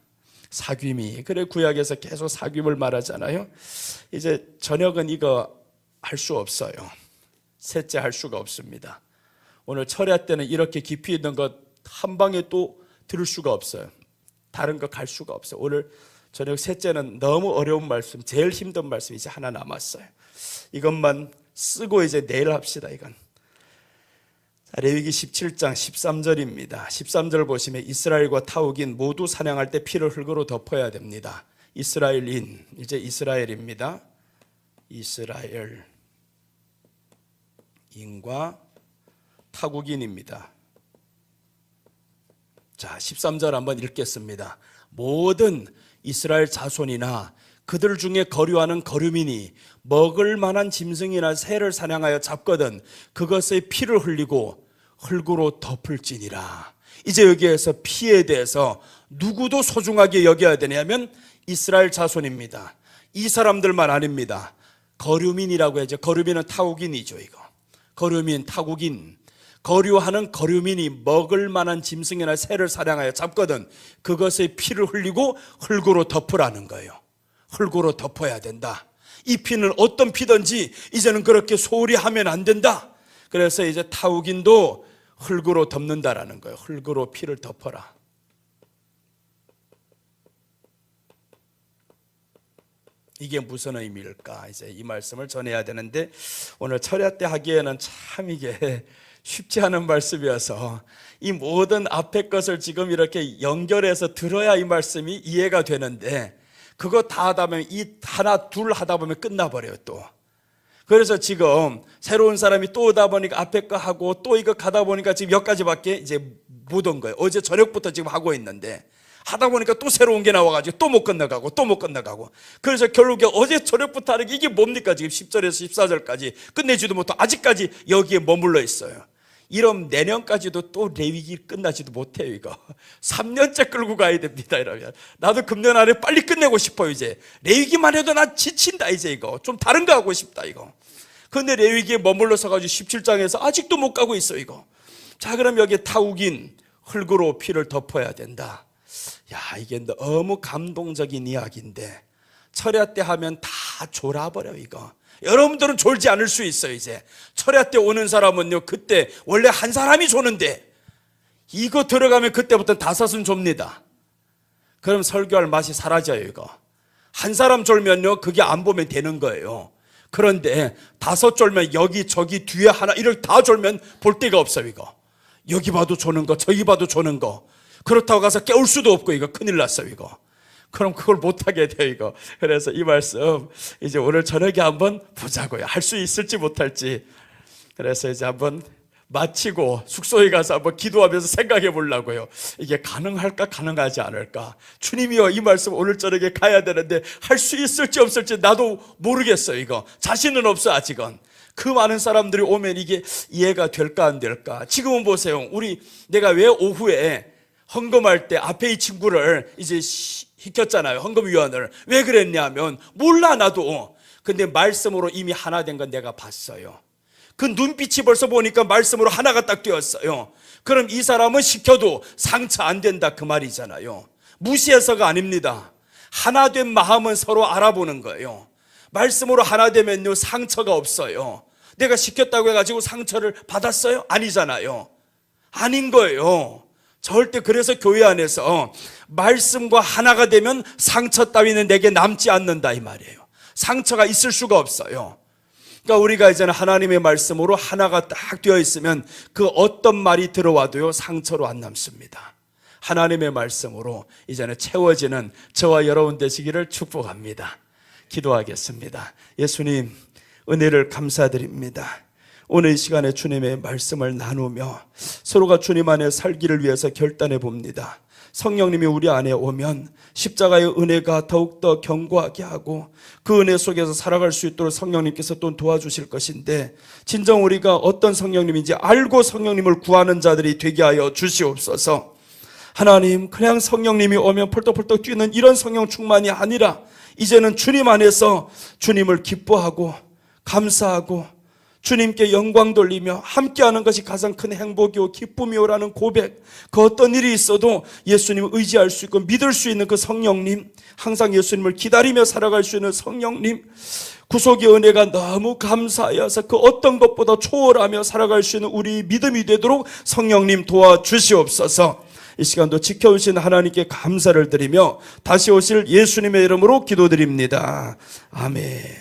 사귐이. 그래 구약에서 계속 사귐을 말하잖아요. 이제 저녁은 이거 할 수 없어요. 셋째 할 수가 없습니다. 오늘 철야 때는 이렇게 깊이 있는 것 한 방에 또 들을 수가 없어요. 다른 거 갈 수가 없어요. 오늘 저녁 셋째는 너무 어려운 말씀, 제일 힘든 말씀 이제 하나 남았어요. 이것만 쓰고 이제 내일 합시다. 이건 레위기 17장 13절입니다 13절 보시면 이스라엘과 타국인 모두 사냥할 때 피를 흙으로 덮어야 됩니다. 이스라엘인, 이제 이스라엘입니다. 이스라엘인과 타국인입니다. 자, 13절 한번 읽겠습니다. 모든 이스라엘 자손이나 그들 중에 거류하는 거류민이 먹을 만한 짐승이나 새를 사냥하여 잡거든 그것의 피를 흘리고 흙으로 덮을지니라. 이제 여기에서 피에 대해서 누구도 소중하게 여겨야 되냐면 이스라엘 자손입니다. 이 사람들만 아닙니다. 거류민이라고 해야죠. 거류민은 타국인이죠. 이거 거류민, 타국인. 거류하는 거류민이 먹을 만한 짐승이나 새를 사냥하여 잡거든 그것의 피를 흘리고 흙으로 덮으라는 거예요. 흙으로 덮어야 된다. 이 피는 어떤 피든지 이제는 그렇게 소홀히 하면 안 된다. 그래서 이제 타우긴도 흙으로 덮는다라는 거예요. 흙으로 피를 덮어라. 이게 무슨 의미일까? 이제 이 말씀을 전해야 되는데 오늘 철야 때 하기에는 참 이게 쉽지 않은 말씀이어서 이 모든 앞에 것을 지금 이렇게 연결해서 들어야 이 말씀이 이해가 되는데 그거 다 하다 보면 이 하나 둘 하다 보면 끝나버려요 또. 그래서 지금 새로운 사람이 또 오다 보니까 앞에 거 하고 또 이거 가다 보니까 지금 여기까지밖에 이제 못 온 거예요. 어제 저녁부터 지금 하고 있는데 하다 보니까 또 새로운 게 나와가지고 또 못 끝나가고 또 못 끝나가고 그래서 결국에 어제 저녁부터 하는 게 이게 뭡니까? 지금 10절에서 14절까지 끝내지도 못하고 아직까지 여기에 머물러 있어요. 이런 내년까지도 또 레위기 끝나지도 못해요. 이거 3년째 끌고 가야 됩니다. 이러면 나도 금년 안에 빨리 끝내고 싶어요. 이제 레위기만 해도 나 지친다. 이제 이거 좀 다른 거 하고 싶다. 이거 근데 레위기에 머물러서 가지고 17장에서 아직도 못 가고 있어. 이거 자 그럼 여기에 타우긴 흙으로 피를 덮어야 된다. 야 이게 너무 감동적인 이야기인데 철야 때 하면 다 졸아버려. 이거 여러분들은 졸지 않을 수 있어요. 이제 철야 때 오는 사람은요 그때 원래 한 사람이 조는데 이거 들어가면 그때부터 다섯은 좁니다. 그럼 설교할 맛이 사라져요. 이거 한 사람 졸면요 그게 안 보면 되는 거예요. 그런데 다섯 졸면 여기 저기 뒤에 하나 이렇게 다 졸면 볼 데가 없어요. 이거 여기 봐도 조는 거 저기 봐도 조는 거 그렇다고 가서 깨울 수도 없고 이거 큰일 났어요. 이거 그럼 그걸 못하게 돼요. 이거 그래서 이 말씀 이제 오늘 저녁에 한번 보자고요. 할 수 있을지 못할지. 그래서 이제 한번 마치고 숙소에 가서 한번 기도하면서 생각해 보려고요. 이게 가능할까 가능하지 않을까. 주님이요 이 말씀 오늘 저녁에 가야 되는데 할 수 있을지 없을지 나도 모르겠어요. 이거 자신은 없어 아직은. 그 많은 사람들이 오면 이게 이해가 될까 안 될까. 지금은 보세요. 내가 왜 오후에 헌금할 때 앞에 이 친구를 이제 시켰잖아요. 헌금위원을. 왜 그랬냐면 몰라 나도. 근데 말씀으로 이미 하나 된 건 내가 봤어요. 그 눈빛이 벌써 보니까 말씀으로 하나가 딱 되었어요. 그럼 이 사람은 시켜도 상처 안 된다 그 말이잖아요. 무시해서가 아닙니다. 하나 된 마음은 서로 알아보는 거예요. 말씀으로 하나 되면요 상처가 없어요. 내가 시켰다고 해가지고 상처를 받았어요? 아니잖아요. 아닌 거예요. 절대. 그래서 교회 안에서 말씀과 하나가 되면 상처 따위는 내게 남지 않는다 이 말이에요. 상처가 있을 수가 없어요. 그러니까 우리가 이제는 하나님의 말씀으로 하나가 딱 되어 있으면 그 어떤 말이 들어와도요 상처로 안 남습니다. 하나님의 말씀으로 이제는 채워지는 저와 여러분 되시기를 축복합니다. 기도하겠습니다. 예수님 은혜를 감사드립니다. 오늘 이 시간에 주님의 말씀을 나누며 서로가 주님 안에 살기를 위해서 결단해 봅니다. 성령님이 우리 안에 오면 십자가의 은혜가 더욱더 견고하게 하고 그 은혜 속에서 살아갈 수 있도록 성령님께서 또 도와주실 것인데 진정 우리가 어떤 성령님인지 알고 성령님을 구하는 자들이 되게 하여 주시옵소서. 하나님 그냥 성령님이 오면 펄떡펄떡 뛰는 이런 성령 충만이 아니라 이제는 주님 안에서 주님을 기뻐하고 감사하고 주님께 영광 돌리며 함께하는 것이 가장 큰 행복이요 기쁨이요라는 고백. 그 어떤 일이 있어도 예수님을 의지할 수 있고 믿을 수 있는 그 성령님, 항상 예수님을 기다리며 살아갈 수 있는 성령님, 구속의 은혜가 너무 감사하여서 그 어떤 것보다 초월하며 살아갈 수 있는 우리 믿음이 되도록 성령님 도와주시옵소서. 이 시간도 지켜주신 하나님께 감사를 드리며 다시 오실 예수님의 이름으로 기도드립니다. 아멘.